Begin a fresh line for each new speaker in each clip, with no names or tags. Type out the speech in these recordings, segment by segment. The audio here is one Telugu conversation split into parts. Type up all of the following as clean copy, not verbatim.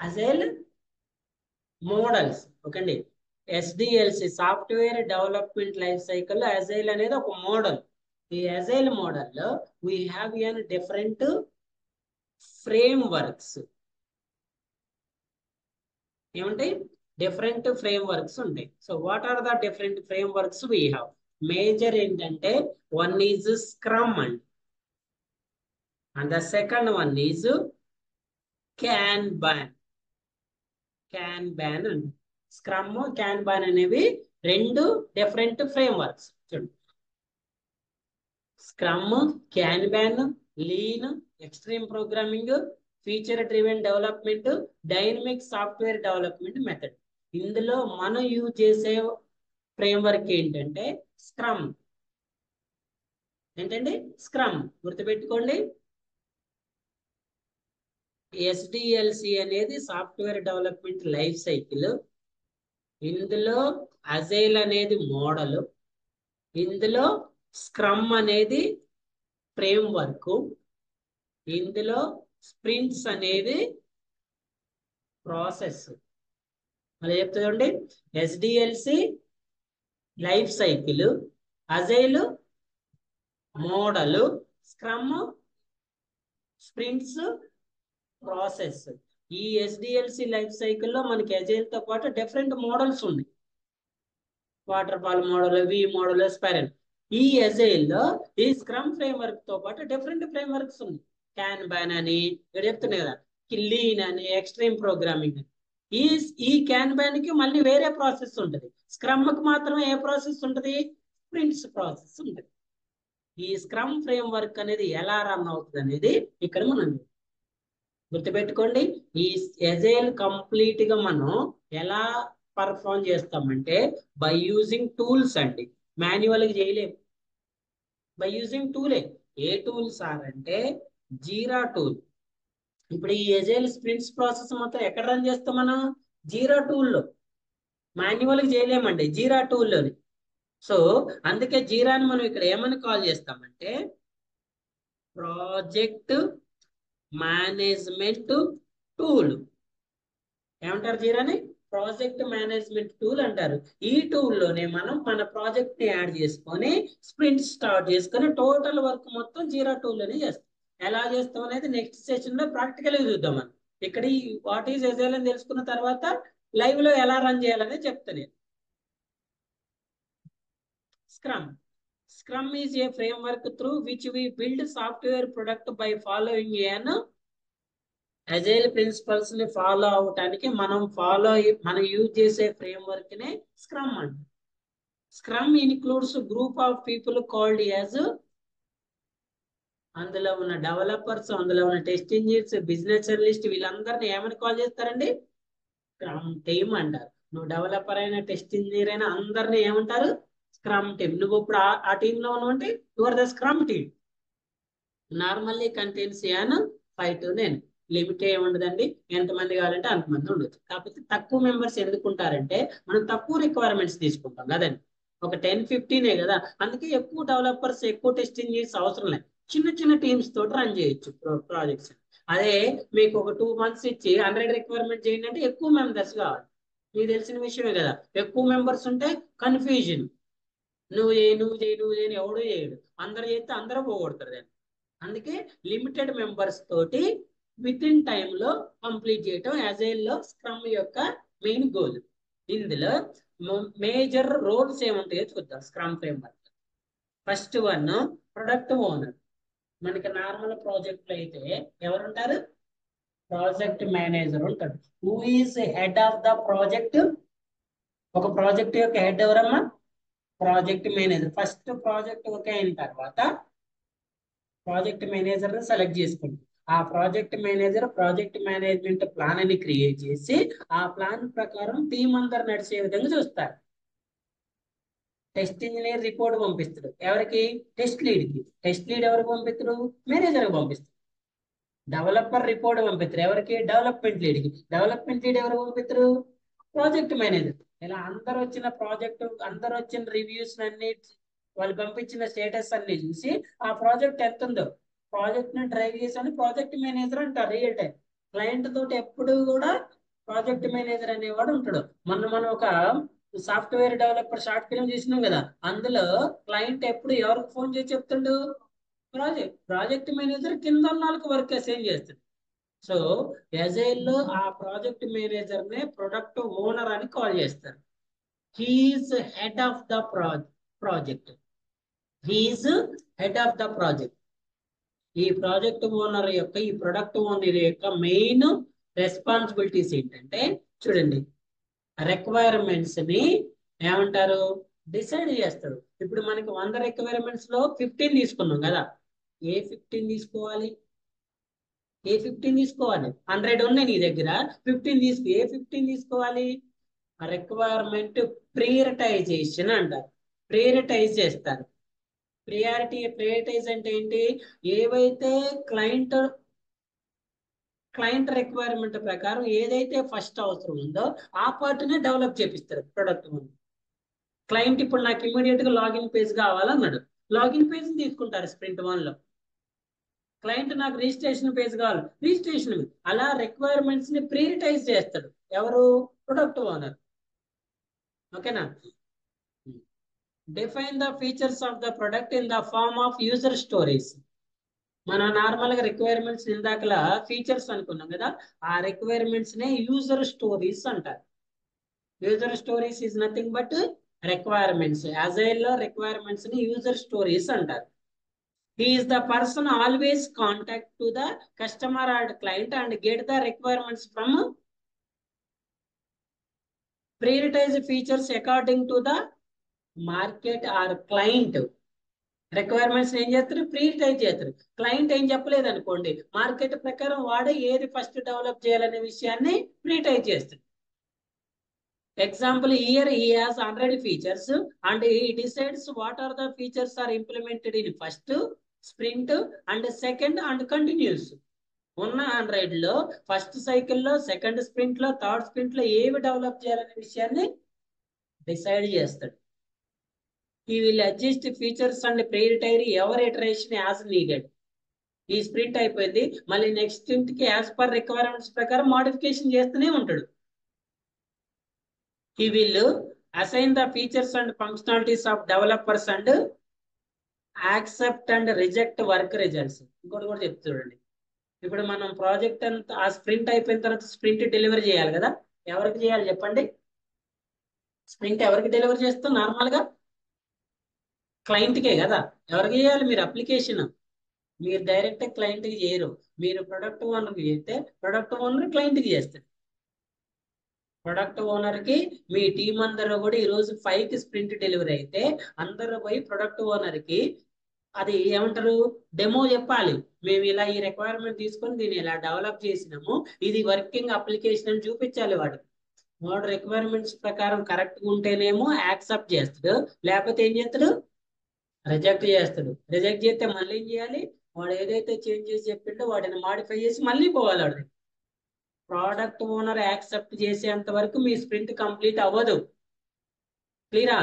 Agile models. ఓకే అండి. SDLC software development life cycle agile అనేది ఒక మోడల్. ఈ అజైల్ మోడల్లో we have an different frameworks. ఏమంటాయి? డిఫరెంట్ ఫ్రేమ్ వర్క్స్ ఉంటాయి. So what are the different frameworks we have? Major ఏంటంటే one is scrum and the second one is kanban. Kanban అండి. స్క్రమ్ క్యాన్బాన్ అనేవి రెండు డిఫరెంట్ ఫ్రేమ్ వర్క్స్. చూడండి, scrum, kanban, lean, extreme programming, feature driven development, dynamic software development method. ఇందులో మనం యూజ్ చేసే ఫ్రేమ్ వర్క్ ఏంటంటే స్క్రమ్. ఏంటండి? స్క్రమ్. గుర్తుపెట్టుకోండి, ఎస్డిఎల్సి అనేది సాఫ్ట్వేర్ డెవలప్మెంట్ లైఫ్ సైకిల్. ఇందులో అజైల్ అనేది మోడల్. ఇందులో స్క్రమ్ అనేది ఫ్రేమ్ వర్క్. ఇందులో స్ప్రింట్స్ అనేది ప్రాసెస్. మళ్ళీ చెప్తుందండి, SDLC life cycle, agile model, scrum sprints process. ఈ ఎస్డిఎల్సి లైఫ్ సైకిల్లో మనకి అజైల్ తో పాటు డిఫరెంట్ మోడల్స్ ఉన్నాయి. Waterfall model, V model, spiral. ఈ అజైల్ లో ఈ స్క్రమ్ ఫ్రేమ్ వర్క్ తో పాటు డిఫరెంట్ ఫ్రేమ్ వర్క్స్ ఉన్నాయి. క్యాన్బాన్ అని ఇక్కడ చెప్తున్నాయి కదా, లీన్ అని, ఎక్స్ట్రీమ్ ప్రోగ్రామింగ్ అని. ఈ ఈ క్యాన్బాన్ కి మళ్ళీ వేరే ప్రాసెస్ ఉంటుంది. స్క్రమ్ కి మాత్రం ఏ ప్రాసెస్ ఉంటుంది? స్ప్రింట్స్ ప్రాసెస్ ఉంటుంది. ఈ స్క్రమ్ ఫ్రేమ్ వర్క్ అనేది ఎలా రన్ అవుతుంది అనేది ఇక్కడ మనం గుర్తుపెట్టుకోండి. ఈ అజైల్ కంప్లీట్ గా మనం ఎలా పర్ఫామ్ చేస్తామంటే బై యూజింగ్ టూల్స్ అండి. మాన్యువల్ గా చేయలేము, బై యూజింగ్ టూలే. ఏ టూల్స్ ఆర్ అంటే జీరా టూల్. ఇప్పుడు ఈ అజైల్ స్ప్రింట్స్ ప్రాసెస్ మొత్తం ఎక్కడ రన్ చేస్తాం మనం? జీరా టూల్లో. మాన్యువల్ గా చేయలేమండి, జీరా టూల్లోని. సో అందుకే జీరాని మనం ఇక్కడ ఏమని కాల్ చేస్తామంటే ప్రాజెక్ట్ మేనేజ్మెంట్ టూల్. ఏమంటారు? జీరాని ప్రాజెక్ట్ మేనేజ్మెంట్ టూల్ అంటారు. ఈ టూల్లోనే మనం మన ప్రాజెక్ట్ ని యాడ్ చేసుకొని స్ప్రింట్ స్టార్ట్ చేసుకొని టోటల్ వర్క్ మొత్తం జీరా టూల్లోనే చేస్తాం. ఎలా చేస్తాం అనేది నెక్స్ట్ సెషన్ లో ప్రాక్టికల్ గా చూద్దాం. మనం ఇక్కడ ఈ వాట్ ఈజ్ అజైల్ అని తెలుసుకున్న తర్వాత లైవ్ లో ఎలా రన్ చేయాలని చెప్తాను నేను. Scrum. Scrum is a framework through which we build software product by following an agile principles ని ఫాలో అవటానికి మనం యూజ్ చేసే ఫ్రేమ్వర్క్ నే స్క్రమ్ అంట. Scrum includes group of people called as, అందులో ఉన్న డెవలపర్స్, అందులో ఉన్న టెస్ట్ ఇంజనీర్స్, బిజినెస్ అనలిస్ట్, వీళ్ళందరినీ ఏమని కాల్ చేస్తారండి? స్క్రమ్ టీమ్ అంటారు. నువ్వు డెవలపర్ అయినా టెస్ట్ ఇంజనీర్ అయినా అందరినీ ఏమంటారు? Scrum team. నువ్వు ఇప్పుడు ఆ టీమ్ లో ఉన్నావంటే your the scrum team. Normally contains an 5 to 9. Limit ఏముండదండి, ఎంతమంది కావాలంటే అంతమంది ఉండొచ్చు. కాకపోతే తక్కువ మెంబర్స్ ఎందుకు ఉంటారంటే మనం తక్కువ రిక్వైర్మెంట్స్ తీసుకుంటాం కదండి. ఒక 10-15 కదా, అందుకే ఎక్కువ డెవలపర్స్, ఎక్కువ టెస్ట్ ఇంజనీర్స్ అవసరం లేదు. చిన్న చిన్న టీమ్స్ తోటి రన్ చేయొచ్చు ప్రాజెక్ట్స్. అదే మీకు ఒక 2 months ఇచ్చి 100 రిక్వైర్మెంట్ చేయండి అంటే ఎక్కువ మెంబర్స్ కావాలి. మీకు తెలిసిన విషయమే కదా, ఎక్కువ మెంబర్స్ ఉంటే కన్ఫ్యూజన్. నువ్వు చేయని ఎవడు చేయడు, అందరు చేస్తే అందరూ పోగొడతారు. అందుకే లిమిటెడ్ మెంబర్స్ తోటి విత్ ఇన్ టైమ్ లో కంప్లీట్ చేయటం అజైల్ లో స్క్రమ్ యొక్క మెయిన్ గోల్. ఇందులో మేజర్ రోల్స్ ఏముంటాయో చూద్దాం scrum framework. First one, product owner. మనకి నార్మల్ ప్రాజెక్ట్ లో అయితే ఎవరుంటారు? ప్రాజెక్ట్ మేనేజర్ ఉంటాడు. Who is head of the project? ఒక ప్రాజెక్ట్ యొక్క హెడ్ ఎవరమ్మా? Project manager. First project okay అయిన తర్వాత ప్రాజెక్ట్ మేనేజర్ ని సెలెక్ట్ చేసుకోండి. ఆ project manager project management plan అని క్రియేట్ చేసి ఆ ప్లాన్ ప్రకారం టీం అందరు నడిచే విధంగా చూస్తారు. టెస్ట్ ఇంజనీర్ రిపోర్ట్ పంపిస్తాడు ఎవరికి? టెస్ట్ లీడ్ కి. టెస్ట్ లీడ్ ఎవరికి పంపిస్తారు? మేనేజర్ కి పంపిస్తారు. డెవలపర్ రిపోర్ట్ పంపిస్తారు ఎవరికి? డెవలప్మెంట్ లీడ్ కి. డెవలప్మెంట్ లీడ్ ఎవరికి పంపిస్తారు? Project manager. ఇలా అందరు వచ్చిన రివ్యూస్ అన్ని, వాళ్ళు పంపించిన స్టేటస్ అన్ని చూసి ఆ ప్రాజెక్ట్ ఎంత ఉందో ప్రాజెక్ట్ ని డ్రైవ్ చేసి ప్రాజెక్ట్ మేనేజర్ అంటారు రియల్ టైం. క్లయింట్ తోటి ఎప్పుడు కూడా ప్రాజెక్ట్ మేనేజర్ అనేవాడు ఉంటాడు. మనం ఒక సాఫ్ట్వేర్ డెవలపర్ షార్ట్ ఫిల్మ్ చూసినాం కదా, అందులో క్లయింట్ ఎప్పుడు ఎవరికి ఫోన్ చేసి చెప్తుండు? ప్రాజెక్ట్ మేనేజర్ కింద ఉన్న వాళ్ళకి వర్క్ అసైన్ చేస్తాడు. సో ఎజైల్ లో ఆ ప్రాజెక్ట్ మేనేజర్ నే ప్రొడక్ట్ ఓనర్ అని కాల్ చేస్తారు. He's head of the project. He's head of the project. ఈ ప్రాజెక్ట్ ఓనర్ యొక్క, ఈ ప్రొడక్ట్ ఓనర్ యొక్క మెయిన్ రెస్పాన్సిబిలిటీస్ ఏంటంటే, చూడండి, రిక్వైర్మెంట్స్ ని ఏమంటారు? డిసైడ్ చేస్తాడు. ఇప్పుడు మనకి 100 రిక్వైర్మెంట్స్ లో 15 తీసుకున్నాం కదా, ఏ 15 తీసుకోవాలి? ఏ 15 తీసుకోవాలి? 100 ఉన్నాయి నీ దగ్గర, 15 తీసుకో. ఏ 15 తీసుకోవాలి? రిక్వైర్మెంట్ ప్రియరిటైజేషన్ అంటారు. ప్రియరిటైజ్ చేస్తారు. ప్రియరిటైజ్ అంటే ఏంటి? ఏవైతే క్లయింట్ రిక్వైర్మెంట్ ప్రకారం ఏదైతే ఫస్ట్ అవసరం ఉందో ఆ పార్ట్నే డెవలప్ చేపిస్తారు ప్రొడక్ట్. క్లయింట్ ఇప్పుడు నాకు ఇమీడియట్ గా లాగిన్ పేజ్ కావాలన్నాడు, లాగిన్ పేజ్ తీసుకుంటారు స్ప్రింట్ 1 లో. క్లయింట్ నాకు రిజిస్ట్రేషన్ పేజ్ కావాలి, రిజిస్ట్రేషన్. అలా రిక్వైర్మెంట్స్ ని ప్రియరిటైజ్ చేస్తాడు ఎవరు? Product owner. ఓకేనా? Define the features of the product in the form of user stories. మనం నార్మల్ గా రిక్వైర్మెంట్స్ ఇందాకలా ఫీచర్స్ అనుకున్నాం కదా, ఆ రిక్వైర్మెంట్స్ నే యూజర్ స్టోరీస్ అంటారు. User stories is nothing but requirements. Agile లో రిక్వైర్మెంట్స్ ని యూజర్ స్టోరీస్ అంటారు. He is the person always contact to the customer or client and get the requirements from prioritize features according to the market or client. Requirements ఏం చేస్తారు? ప్రియరిటైజ్ చేస్తారు. క్లయింట్ ఏం చెప్పలేదు అనుకోండి, మార్కెట్ ప్రకారం వాడే ఏది ఫస్ట్ డెవలప్ చేయాలనే విషయాన్ని ప్రియరిటైజ్ చేస్తారు. Example, here he has 100 features and he decides what are the features are implemented in first sprint and second and continuous. ఉన్న 100 లో ఫస్ట్ సైకిల్లో, సెకండ్ స్ప్రింట్ లో, థర్డ్ స్ప్రింట్ లో ఏవి డెవలప్ చేయాలనే విషయాన్ని డిసైడ్ చేస్తాడు. He will adjust features and prioritize every iteration as needed. ఈ స్ప్రింట్ అయిపోయింది, మళ్ళీ నెక్స్ట్ స్ప్రింట్ కి యాజ్ పర్ రిక్వైర్మెంట్స్ ప్రకారం మోడిఫికేషన్ చేస్తూనే ఉంటాడు. He will assign the features and functionalities of developers and accept and reject work results. ఇంకోటి కూడా చెప్తా చూడండి. ఇప్పుడు మనం ప్రాజెక్ట్ అంతా ఆ స్ప్రింట్ అయిపోయిన తర్వాత స్ప్రింట్ డెలివరీ చేయాలి కదా, ఎవరికి చేయాలి చెప్పండి? స్ప్రింట్ ఎవరికి డెలివరీ చేస్తాం? నార్మల్ గా క్లయింట్కే కదా. ఎవరికి చేయాలి? మీరు అప్లికేషన్, మీరు డైరెక్ట్ క్లయింట్కి చేయరు. మీరు ప్రొడక్ట్ ఓనర్కి చేస్తే ప్రొడక్ట్ ఓనర్ క్లయింట్కి చేస్తారు. ప్రొడక్ట్ ఓనర్ కి మీ టీం అందరూ కూడా ఈ రోజు 5కి స్ప్రింట్ డెలివరీ అయితే అందరూ పోయి ప్రొడక్ట్ ఓనర్ కి అది ఏమంటారు? డెమో చెప్పాలి. మేము ఇలా ఈ రిక్వైర్మెంట్ తీసుకొని దీన్ని ఇలా డెవలప్ చేసినాము, ఇది వర్కింగ్ అప్లికేషన్ అని చూపించాలి వాడికి. వాడు రిక్వైర్మెంట్స్ ప్రకారం కరెక్ట్ గా ఉంటేనేమో యాక్సెప్ట్ చేస్తాడు, లేకపోతే ఏం చేస్తాడు? రిజెక్ట్ చేస్తాడు. రిజెక్ట్ చేస్తే మళ్ళీ ఏం చేయాలి? వాడు ఏదైతే చేంజ్ చేసి చెప్పిండో వాటిని మాడిఫై చేసి మళ్ళీ పోవాలి వాడు. ప్రోడక్ట్ ఓనర్ యాక్సెప్ట్ చేసేంత వరకు మీ స్ప్రింట్ కంప్లీట్ అవ్వదు. క్లియరా?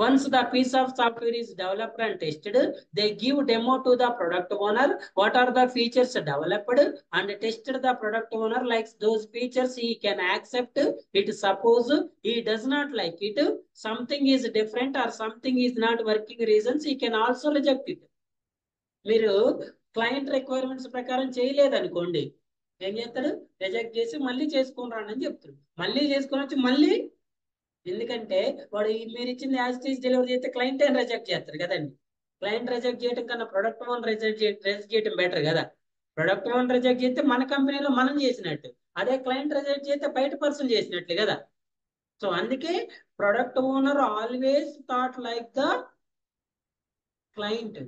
Once the piece of software is developed and tested, they give demo to the product owner. What are the features developed and tested? The product owner likes those features, he can accept it. Suppose he does not like it, something is different or something is not working reasons, he can also reject it. మీరు క్లయింట్ రిక్వైర్మెంట్స్ ప్రకారం చేయలేదు అనుకోండి, ఏం చేస్తాడు? రిజెక్ట్ చేసి మళ్ళీ చేసుకొని రానని చెప్తాడు. మళ్ళీ చేసుకొని వచ్చి మళ్ళీ, ఎందుకంటే వాడు మీరు ఇచ్చింది యాజ్ ఇట్ ఈజ్ డెలివరీ చేస్తే క్లయింట్ ఏం రిజెక్ట్ చేస్తారు కదండి. క్లయింట్ రిజెక్ట్ చేయడం కన్నా ప్రొడక్ట్ ఓనర్ రిజెక్ట్ చేయడం బెటర్ కదా. ప్రొడక్ట్ ఓనర్ రిజెక్ట్ చేస్తే మన కంపెనీలో మనం చేసినట్టు, అదే క్లయింట్ రిజెక్ట్ చేస్తే బయట పర్సన్ చేసినట్లే కదా. సో అందుకే product owner always thought like the client.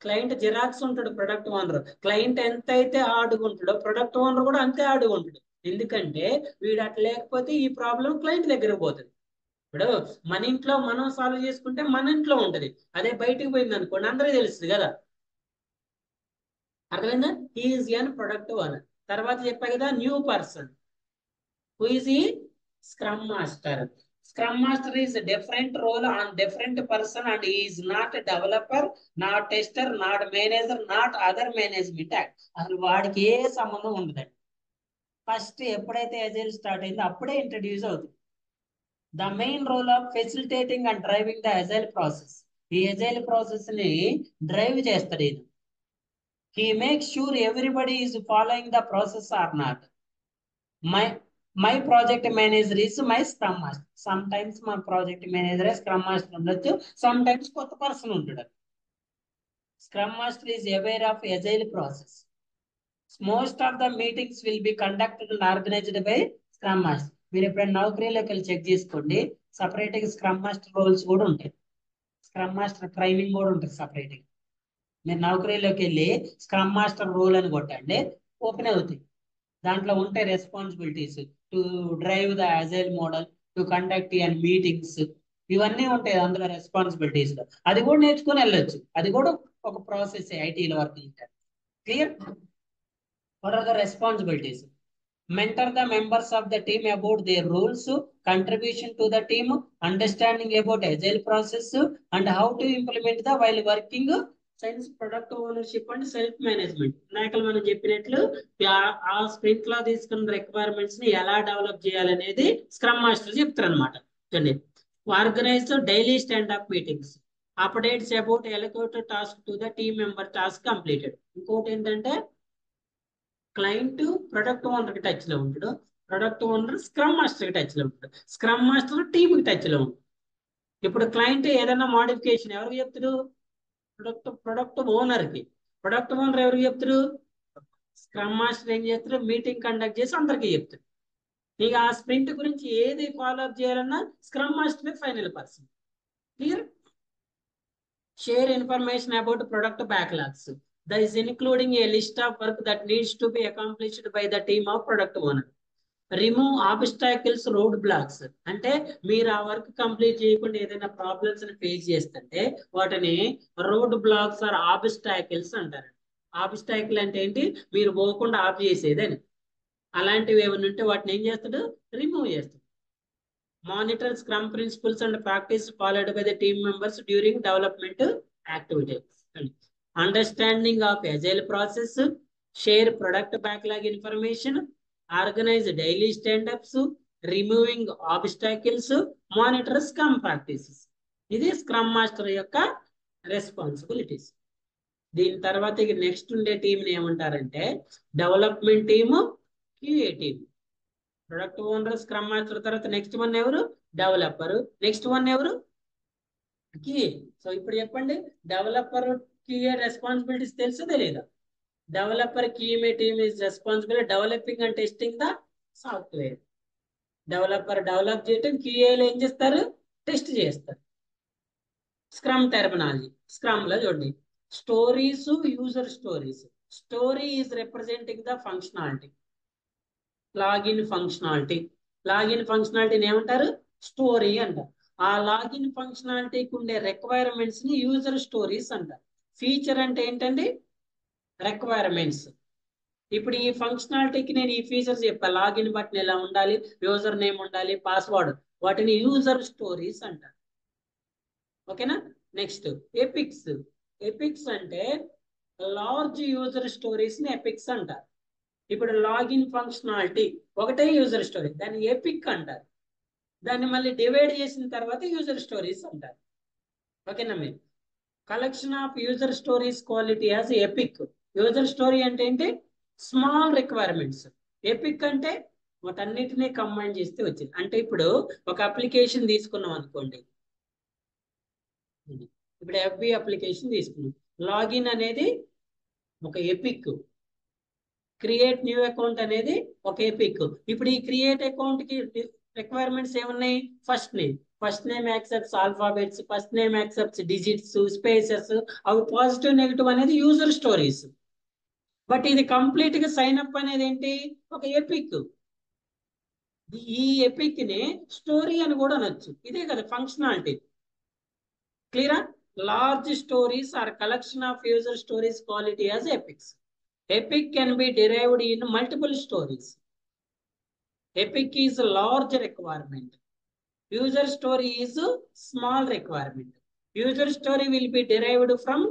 Client xerox ఉంటాడు ప్రొడక్ట్ ఓనర్. క్లయింట్ ఎంత అయితే ఆడుకుంటాడో ప్రొడక్ట్ ఓనర్ కూడా అంతే ఆడుకుంటాడు. ఎందుకంటే వీడు అట్లా లేకపోతే ఈ ప్రాబ్లం క్లయింట్ దగ్గరకు పోతుంది. ఇప్పుడు మన ఇంట్లో మనం సాల్వ్ చేసుకుంటే మన ఇంట్లో ఉంటది, అదే బయటకు పోయింది అనుకోండి అందరికీ తెలుస్తుంది కదా. అర్థమైందా? Is an product owner. తర్వాత చెప్పా కదా, న్యూ పర్సన్ హూ ఈజ్ ఈ scrum master. Scrum Master is a different role on different person and he is not a developer, not tester, not manager, not other management act. అసలు వాడికి ఏ సంబంధం ఉండదండి. ఫస్ట్ ఎప్పుడైతే ఎజైల్ స్టార్ట్ అయిందో అప్పుడే ఇంట్రడ్యూస్ అవుతుంది. The main role of facilitating and driving the agile process. ఈ ఎజైల్ ప్రాసెస్ ని డ్రైవ్ చేస్తాడు ఈయన. He makes sure everybody is following the process or not. My project manager is my scrum master. Sometimes my project manager is scrum master ఉండొచ్చు, sometimes కొత్త పర్సన్ ఉంటాడు. Scrum master is aware of agile process. Most of the meetings will be conducted and organized by scrum master. మీరు ఎప్పుడైనా నౌకరీలోకి వెళ్ళి చెక్ చేసుకోండి, సపరేట్ గా స్క్రమ్ మాస్టర్ రోల్స్ కూడా ఉంటాయి. స్క్రమ్ మాస్టర్ ట్రైనింగ్ కూడా ఉంటుంది సపరేట్ గా. మీరు నౌకరీలోకి వెళ్ళి స్క్రమ్ మాస్టర్ రోల్ అని కొట్టండి, ఓపెన్ అవుతాయి. దాంట్లో ఉంటాయి responsibilities to drive the agile model, to conduct and meetings, ఇవన్నీ ఉంటాయి అందులో రెస్పాన్సిబిలిటీస్ లో. అది కూడా నేర్చుకుని వెళ్ళొచ్చు, అది కూడా ఒక ప్రాసెస్ ఐటీలో వర్క్ చేస్తారు. Clear? What are the responsibilities? Mentor the members of the team about their roles, contribution to the team, understanding about agile process and how to implement the while working, science product ownership and self management. నాయకులు మనం చెప్పినట్లు ఆ స్ప్రింట్ లో తీసుకున్న రిక్వైర్మెంట్స్ ని ఎలా డెవలప్ చేయాలనేది స్క్రమ్ మాస్టర్ చెప్తారు అనమాట. చూడండి, organise daily stand up meetings, updates about allocated task to the team member task completed. ఇంకోటి ఏంటంటే క్లయింట్ ప్రొడక్ట్ ఓనర్ కి టచ్ లో ఉంటాడు, ప్రొడక్ట్ ఓనర్ స్క్రమ్ మాస్టర్ కి టచ్ లో ఉంటాడు, స్క్రమ్ మాస్టర్ టీమ్ కి టచ్ లో ఉంటాడు. ఇప్పుడు క్లయింట్ ఏదైనా మోడిఫికేషన్ ఎవరికి చెప్తాడు? ప్రొడక్ట్ ఓనర్ కి. ప్రొడక్ట్ ఓనర్ ఎవరికి చెప్తారు? స్క్రమ్ మాస్టర్ ఏం చేస్తారు? మీటింగ్ కండక్ట్ చేసి అందరికీ చెప్తారు. ఇక ఆ స్ప్రింట్ గురించి ఏది ఫాలో అప్ చేయాలన్నా scrum master final person. Clear? Share information about product backlogs. That is including a list of work that needs to be accomplished by the team of product owner. Remove obstacles, roadblocks. అంటే మీరు ఆ వర్క్ కంప్లీట్ చేయకుండా ఏదైనా ప్రాబ్లమ్స్ ని ఫేస్ చేస్తుంటే వాటిని రోడ్ బ్లాక్స్ ఆర్ ఆబ్స్టాకిల్స్ అంటారు. ఆబ్స్టాకిల్ అంటే ఏంటి? మీరు పోకుండా ఆఫ్ చేసేదని. అలాంటివి ఏమైనా ఉంటే వాటిని ఏం చేస్తాడు? రిమూవ్ చేస్తాడు. Monitor scrum principles and practice followed by the team members during development activities. Understanding of agile process, share product backlog information, organize daily stand-ups, removing obstacles, monitor scrum practices. ఇది స్క్రమ్ మాస్టర్ యొక్క రెస్పాన్సిబిలిటీస్. దీని తర్వాత ఇక నెక్స్ట్ ఉండే టీంని ఏమంటారంటే development team, QA team. Product owner, scrum master తర్వాత నెక్స్ట్ వన్ ఎవరు? డెవలపర్. నెక్స్ట్ వన్ ఎవరు? క్యూఏ. సో ఇప్పుడు చెప్పండి, డెవలపర్ QA responsibilities తెలుసు తెలీదా? Developer QA team is responsible developing and testing the software. Developer develop చేయటం, QAలు ఏం చేస్తారు? టెస్ట్ చేస్తారు. Scrum terminology. స్క్రమ్ లో చూడండి, stories, user stories. Story is representing the functionality. Login functionality. Login ఫంక్షనాలిటీని ఏమంటారు? స్టోరీ అంటారు. ఆ లాగిన్ ఫంక్షనాలిటీకి ఉండే రిక్వైర్మెంట్స్ ని యూజర్ స్టోరీస్ అంటారు. ఫీచర్ అంటే ఏంటండి? రిక్వైర్మెంట్స్. ఇప్పుడు ఈ ఫంక్షనాలిటీకి నేను ఈ ఫీచర్స్ చెప్పాను. లాగిన్ బటన్ ఎలా ఉండాలి, యూజర్ నేమ్ ఉండాలి, పాస్వర్డ్, వాటిని యూజర్ స్టోరీస్ అంటారు. ఓకేనా? Next epics. ఎపిక్స్ అంటే లార్జ్ యూజర్ స్టోరీస్ ని ఎపిక్స్ అంటారు. ఇప్పుడు లాగిన్ ఫంక్షనాలిటీ ఒకటే యూజర్ స్టోరీ, దాన్ని ఎపిక్ అంటారు. దాన్ని మళ్ళీ డివైడ్ చేసిన తర్వాత యూజర్ స్టోరీస్ అంటారు. ఓకేనా? మీరు collection of user stories quality as epic. User story అంటే ఏంటి? Small requirements. ఎపిక్ అంటే వాటన్నిటినీ కంబైన్ చేస్తే వచ్చింది. అంటే ఇప్పుడు ఒక అప్లికేషన్ తీసుకున్నాం అనుకోండి, ఇప్పుడు FB అప్లికేషన్ తీసుకున్నాం. లాగిన్ అనేది ఒక ఎపిక్, క్రియేట్ న్యూ అకౌంట్ అనేది ఒక ఎపిక్. ఇప్పుడు ఈ క్రియేట్ అకౌంట్ కి రిక్వైర్మెంట్స్ ఏమున్నాయి? First name accepts alphabets, first name accepts digits, spaces, అవి పాజిటివ్ నెగిటివ్ అనేది యూజర్ స్టోరీస్. బట్ ఇది కంప్లీట్ గా సైన్ అప్ అనేది ఏంటి? ఒక ఎపిక్. ఈ ఎపిక్ ని స్టోరీ అని కూడా అనొచ్చు. ఇదే కదా ఫంక్షనాలిటీ. క్లియరా? Large stories are collection of user stories quality as epics. Epic can be derived in multiple stories. Epic is a large requirement. User story is a small requirement. User story will be derived from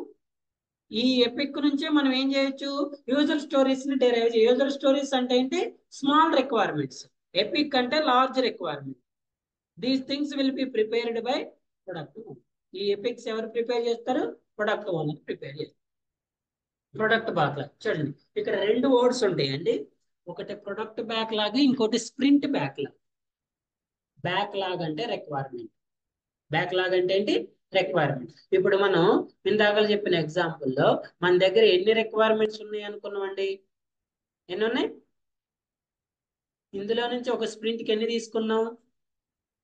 ఈ ఎపిక్ నుంచే మనం ఏం చేయొచ్చు, యూజర్ స్టోరీస్ ని డెరైవ్ చేయ. యూజర్ స్టోరీస్ అంటే ఏంటి, స్మాల్ రిక్వైర్మెంట్స్. ఎపిక్ అంటే large requirement. These things will be prepared by product. ఈ ఎపిక్స్ ఎవరు ప్రిపేర్ చేస్తారు, ప్రొడక్ట్ ఓనర్ ప్రిపేర్ చేస్తారు. ప్రొడక్ట్ బ్యాక్లాగ్ చూడండి, ఇక్కడ రెండు వర్డ్స్ ఉంటాయండి. ఒకటి ప్రొడక్ట్ బ్యాక్లాగ్, ఇంకోటి స్ప్రింట్ బ్యాక్లాగ్. బ్యాక్లాగ్ అంటే రిక్వైర్మెంట్, బ్యాక్లాగ్ అంటే ఏంటి, రిక్వైర్మెంట్. ఇప్పుడు మనం ఇందాక చెప్పిన ఎగ్జాంపుల్లో మన దగ్గర ఎన్ని రిక్వైర్మెంట్స్ ఉన్నాయి అనుకున్నామండి, ఎన్ని ఉన్నాయి? ఇందులో నుంచి ఒక స్ప్రింట్ కి ఎన్ని తీసుకున్నాం,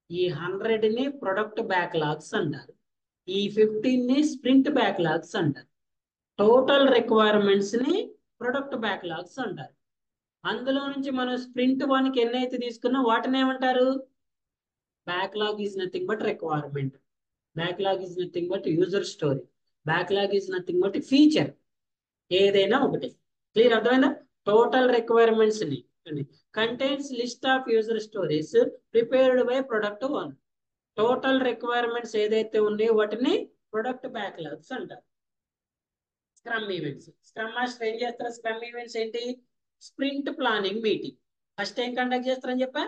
ఈ 100 ని ప్రొడక్ట్ బ్యాక్లాగ్స్ అంటారు, ఈ 15 ని స్ప్రింట్ బ్యాక్లాగ్స్ అంటారు. టోటల్ రిక్వైర్మెంట్స్ ని ప్రొడక్ట్ బ్యాక్లాగ్స్ అంటారు. అందులో నుంచి మనం స్ప్రింట్ 1 కి ఎన్ని అయితే తీసుకున్నాం వాటిని ఏమంటారు, backlog is nothing but requirement. Backlog is nothing but user story. Backlog is nothing but feature, ఏదైనా ఒకటి. క్లియర్, అర్థమైందా? టోటల్ రిక్వైర్మెంట్స్ ని contains list of user stories prepared by product one. Total requirements ఏదైతే ఉన్నాయో వాటిని ప్రొడక్ట్ బ్యాక్లాగ్స్ అంటారు. స్క్రమ్ ఈవెంట్స్, స్క్రమ్ మాస్టర్ ఏం చేస్తారు, స్క్రమ్ ఈవెంట్స్ ఏంటి, స్ప్రింట్ ప్లానింగ్ మీటింగ్. ఫస్ట్ ఏం కండక్ట్ చేస్తారని చెప్పా,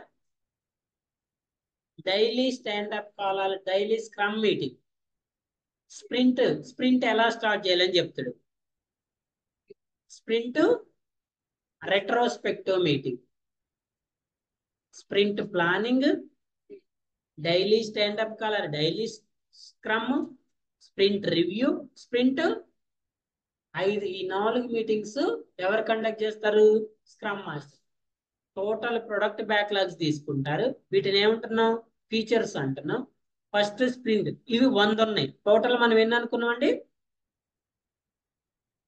daily standup call, daily scrum meeting. Sprint ఎలా స్టార్ట్ చేయాలని చెప్తాడు, sprint retrospective meeting, sprint planning, daily standup call, daily scrum, sprint review, sprint. ఈ 4 మీటింగ్స్ ఎవరు కండక్ట్ చేస్తారు, scrum master. Total product backlogs తీసుకుంటారు, వీటిని ఏమంటున్నాం, ఫీచర్స్ అంటున్నాం. ఫస్ట్ స్ప్రింట్, ఇవి 100 ఉన్నాయి టోటల్. మనం ఎన్ని అనుకున్నాం అండి,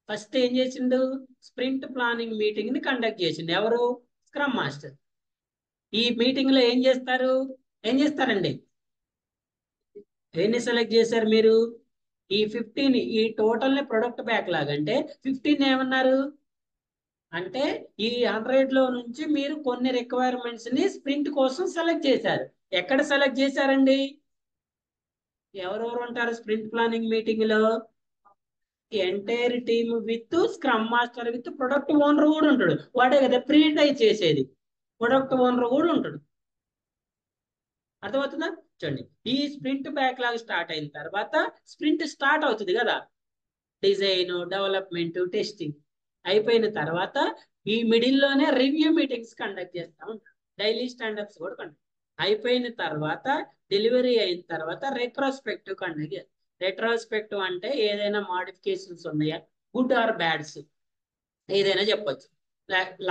ఫస్ట్ ఏం చేసిండు, స్ప్రింట్ ప్లానింగ్ మీటింగ్ ని కండక్ట్ చేసిండు ఎవరు, స్క్రమ్ మాస్టర్. ఈ మీటింగ్ లో ఏం చేస్తారండి, ఎన్ని సెలెక్ట్ చేశారు మీరు, ఈ 15, ఈ టోటల్ ని ప్రొడక్ట్ బ్యాక్లాగ్ అంటే 15 ఏమన్నారు అంటే ఈ 100 లో నుంచి మీరు కొన్ని రిక్వైర్మెంట్స్ ని స్ప్రింట్ కోసం సెలెక్ట్ చేశారు. ఎక్కడ సెలెక్ట్ చేశారండి, ఎవరెవరు ఉంటారు స్ప్రింట్ ప్లానింగ్ మీటింగ్ లో, entire team with scrum master with product owner కూడా ఉంటాడు. వాడే కదా ప్రీటైజ్ చేసేది, ప్రొడక్ట్ ఓనర్ కూడా ఉంటాడు. అర్థమవుతుందా? చూడండి, ఈ స్ప్రింట్ బ్యాక్లాగ్ స్టార్ట్ అయిన తర్వాత స్ప్రింట్ స్టార్ట్ అవుతుంది కదా, డిజైన్, డెవలప్మెంట్, టెస్టింగ్ అయిపోయిన తర్వాత ఈ మిడిల్లోనే రివ్యూ మీటింగ్స్ కండక్ట్ చేస్తా ఉంటాం, డైలీ స్టాండప్స్ కూడా కండక్ట్ అయిపోయిన తర్వాత, డెలివరీ అయిన తర్వాత రెట్రోస్పెక్టివ్ కండక్ట్ చేస్తాం. రెట్రోస్పెక్టివ్ అంటే ఏదైనా మోడిఫికేషన్స్ ఉన్నాయా, గుడ్ ఆర్ బ్యాడ్స్ ఏదైనా చెప్పొచ్చు.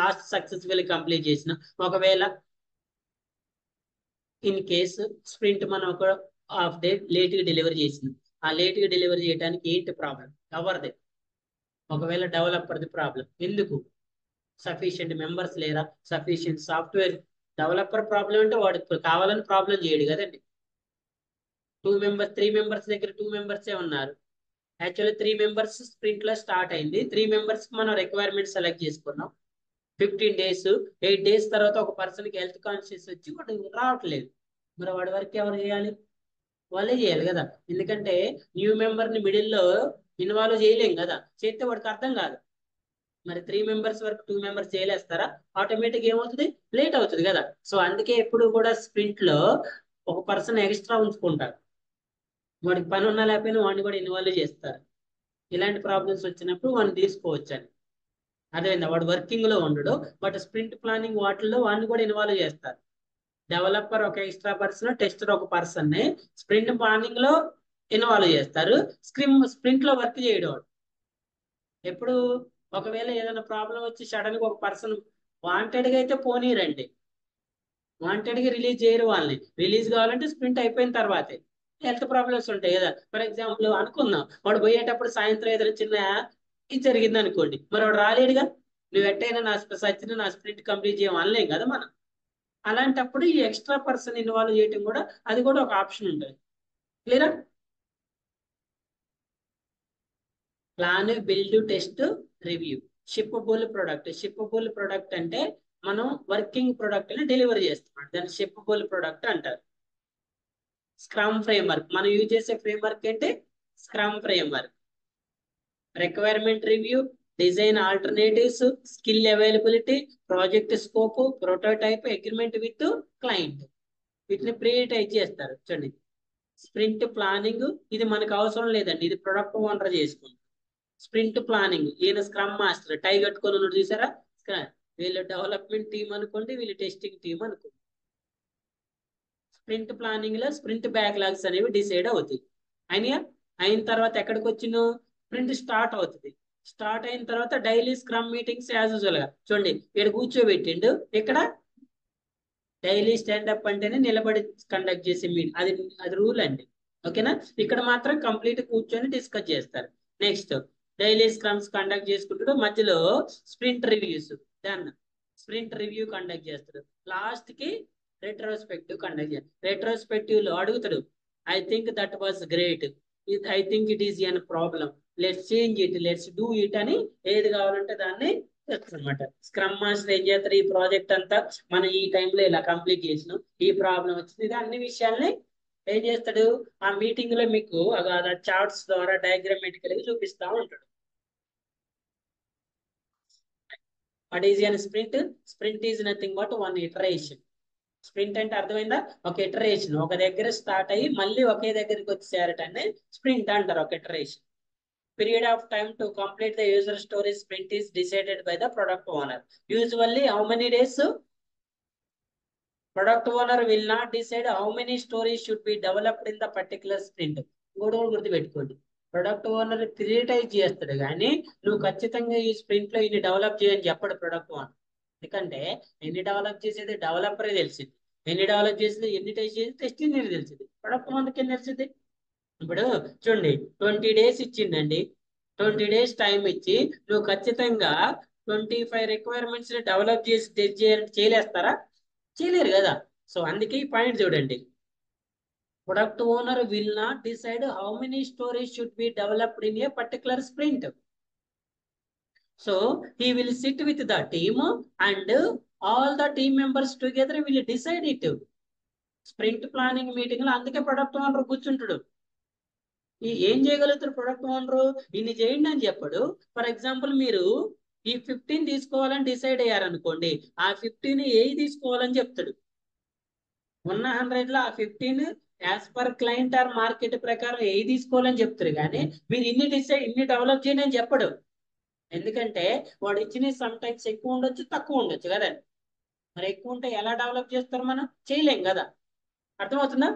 లాస్ట్ సక్సెస్ఫుల్ కంప్లీట్ చేసిన, ఒకవేళ ఇన్ కేసు స్ప్రింట్ మనం ఒక హాఫ్ డే లేట్ గా డెలివరీ చేసింది, ఆ లేట్ గా డెలివరీ చేయడానికి ఏంటి ప్రాబ్లం, ఎవరిది, ఒకవేళ డెవలపర్ది ప్రాబ్లం. ఎందుకు, సఫిషియెంట్ మెంబర్స్ లేరా, సఫిషియెంట్ సాఫ్ట్వేర్. డెవలపర్ ప్రాబ్లం అంటే వాడు కావాలని ప్రాబ్లం చేయడు కదండి. 3 మెంబర్స్ దగ్గర 2 మెంబర్సే ఉన్నారు. యాక్చువల్లీ 3 మెంబర్స్ స్ప్రింట్ లో స్టార్ట్ అయింది, 3 మెంబర్స్ మనం రిక్వైర్మెంట్ సెలెక్ట్ చేసుకున్నాం. 15 days, 8 days తర్వాత ఒక పర్సన్కి హెల్త్ కాన్షియస్ వచ్చి వాడు రావట్లేదు, మరి వాడి వరకు ఎవరు చేయాలి, వాళ్ళే చేయాలి కదా. ఎందుకంటే న్యూ మెంబర్ ని మిడిల్లో ఇన్వాల్వ్ చేయలేం కదా, చేస్తే వాడికి అర్థం కాదు. మరి 3 మెంబర్స్ వరకు 2 మెంబర్స్ చేయలేస్తారా, ఆటోమేటిక్ ఏమవుతుంది, లేట్ అవుతుంది కదా. సో అందుకే ఎప్పుడు కూడా స్ప్రింట్ లో ఒక పర్సన్ ఎక్స్ట్రా ఉంచుకుంటారు, వాడికి పని ఉన్నా లేకపోయినా వాడిని కూడా ఇన్వాల్వ్ చేస్తారు. ఇలాంటి ప్రాబ్లమ్స్ వచ్చినప్పుడు వాడిని తీసుకోవచ్చు అని. అదేవిధంగా వాడు వర్కింగ్ లో ఉండడు, బట్ స్ప్రింట్ ప్లానింగ్ వాటిల్లో వాడిని కూడా ఇన్వాల్వ్ చేస్తారు. డెవలపర్ ఒక ఎక్స్ట్రా పర్సన్, టెస్టర్ ఒక పర్సన్ ని స్ప్రింట్ ప్లానింగ్ లో ఇన్వాల్వ్ చేస్తారు. స్ప్రింట్ లో వర్క్ చేయడం వాడు. ఎప్పుడు ఒకవేళ ఏదైనా ప్రాబ్లం వచ్చి సడన్ గా ఒక పర్సన్ వాంటెడ్ గా అయితే పోనీరండి, వాంటెడ్ గా రిలీజ్ చేయరు వాళ్ళని. రిలీజ్ కావాలంటే స్ప్రింట్ అయిపోయిన తర్వాతే. హెల్త్ ప్రాబ్లమ్స్ ఉంటాయి కదా, ఫర్ ఎగ్జాంపుల్ అనుకుందాం వాడు పోయేటప్పుడు సాయంత్రం ఏదైనా చిన్న ఇది జరిగింది అనుకోండి, మరి వాడు రాలేడుగా, నువ్వు ఎట్టయినా నా స్ప్రింట్ కంప్లీట్ చేయడం అనలేం కదా మనం. అలాంటప్పుడు ఈ ఎక్స్ట్రా పర్సన్ ఇన్వాల్వ్ చేయడం కూడా, అది కూడా ఒక ఆప్షన్ ఉంటుంది. క్లియరా? Plan, build, test, review. Shippable product అంటే మనం వర్కింగ్ ప్రొడక్ట్ ని డెలివరీ చేస్తున్నాం, దాన్ని షిప్పబుల్ ప్రొడక్ట్ అంటారు. Scrum framework. మనం యూజ్ చేసే ఫ్రేమ్వర్క్ ఏంటి? Scrum framework. Requirement review, design alternatives, skill availability, project scope, prototype, agreement with client. వీటిని ప్రియారిటైజ్ చేస్తారు. చూడండి, స్ప్రింట్ ప్లానింగ్ ఇది మనకు అవసరం లేదండి, ఇది ప్రొడక్ట్ ఓనర్ చేసుకుంటారు. స్ప్రింట్ ప్లానింగ్ ఈయన స్క్రమ్ మాస్టర్, టై కట్టుకొని ఉన్నాడు చూసారా? వీళ్ళు డెవలప్మెంట్ టీం అనుకోండి, వీళ్ళు టెస్టింగ్ టీం అనుకోండి. స్ప్రింట్ ప్లానింగ్ లో స్ప్రింట్ బ్యాక్లాగ్స్ అనేవి డిసైడ్ అవుతాయి. అయిన తర్వాత ఎక్కడికి వచ్చిన స్ప్రింట్ స్టార్ట్ అవుతుంది. స్టార్ట్ అయిన తర్వాత daily scrum meetings as usual గా. చూడండి, ఇక్కడ కూర్చోబెట్టిండు. ఇక్కడ డైలీ స్టాండప్ అంటేనే నిలబడి కండక్ట్ చేసే మీటింగ్, అది రూల్ అండి. ఓకేనా? ఇక్కడ మాత్రం కంప్లీట్ కూర్చొని డిస్కస్ చేస్తారు. నెక్స్ట్ డైలీ స్క్రమ్స్ కండక్ట్ చేసుకుంటాడు. మధ్యలో స్ప్రింట్ రివ్యూస్, దాన్ని స్ప్రింట్ రివ్యూ కండక్ట్ చేస్తాడు. లాస్ట్ కి రెట్రోస్పెక్టివ్ కండక్ట్ చేస్తాడు. రెట్రోస్పెక్టివ్ లో అడుగుతాడు, I think that was great, I think it is an problem, let's change it, let's do it అని ఏది కావాలంటే దాన్ని అనమాట. స్క్రమ్ మాస్టర్ ఏం చేస్తారు, ఈ ప్రాజెక్ట్ అంతా మనం ఈ టైంలో ఇలా కంప్లీట్ చేసినాం, ఈ ప్రాబ్లం వచ్చింది, ఇది అన్ని విషయాల్ని ఏం చేస్తాడు ఆ మీటింగ్ లో మీకు చార్ట్స్ ద్వారా డయాగ్రామేటికల్ గా చూపిస్తా ఉంటాడు. What is an sprint? Sprint is nothing but one iteration. Sprint అంటే అర్థమైందా? ఒక ఇటరేషన్, ఒక దగ్గర స్టార్ట్ అయ్యి మళ్ళీ ఒకే దగ్గరికి వచ్చేసారటనే స్ప్రింట్ అంటారు. ఒక iteration. Period of time to complete the user story sprint is decided by the product owner. Usually, how many days? Product owner will not decide how many stories should be developed in the particular sprint. గుర్తుపెట్టుకోండి, ప్రొడక్ట్ ఓనర్ ప్రియారిటైజ్ చేస్తాడు కానీ నువ్వు ఖచ్చితంగా ఈ స్ప్రింట్ లో ఇన్ని డెవలప్ చేయని చెప్పడు ప్రొడక్ట్ ఓనర్. ఎందుకంటే ఎన్ని డెవలప్ చేసేది డెవలపరే తెలిసింది, ఎన్ని డెవలప్ చేసేది ఎన్ని టెస్ట్ చేసేది టెస్ట్ ఇంజనీర్ తెలిసింది, ప్రొడక్ట్ ఓనర్కి ఏం తెలిసింది? ఇప్పుడు చూడండి, 20 days ఇచ్చిందండి. 20 days టైం ఇచ్చి నువ్వు ఖచ్చితంగా 25 రిక్వైర్మెంట్స్ డెవలప్ చేసి టెస్ట్ చేయలేస్తారా? చేయలేరు కదా. సో అందుకే ఈ పాయింట్ చూడండి, product owner will not decide how many stories should be developed in a particular sprint. So he will sit with the team and all the team members together will decide it. Sprint planning meeting లో అందుకే ప్రొడక్ట్ ఓనర్ కూర్చుంటాడు. ఏం చేయగలుగుతారు ప్రొడక్ట్ ఓనరు? ఇన్ని చేయండి అని చెప్పడు. ఫర్ ఎగ్జాంపుల్ మీరు ఈ 15 తీసుకోవాలని డిసైడ్ అయ్యారనుకోండి, ఆ 15 ఏ తీసుకోవాలని చెప్తాడు. ఉన్న 100 లో ఆ 15 as per client or market ప్రకారం ఏ తీసుకోవాలని చెప్తారు. కానీ మీరు ఇన్ని డెవలప్ చేయండి అని చెప్పడు. ఎందుకంటే వాడు ఇచ్చిన సమ్ టైమ్స్ ఎక్కువ ఉండొచ్చు, తక్కువ ఉండొచ్చు కదా. మరి ఎక్కువ ఉంటే ఎలా డెవలప్ చేస్తారు? మనం చేయలేం కదా. అర్థమవుతుందా?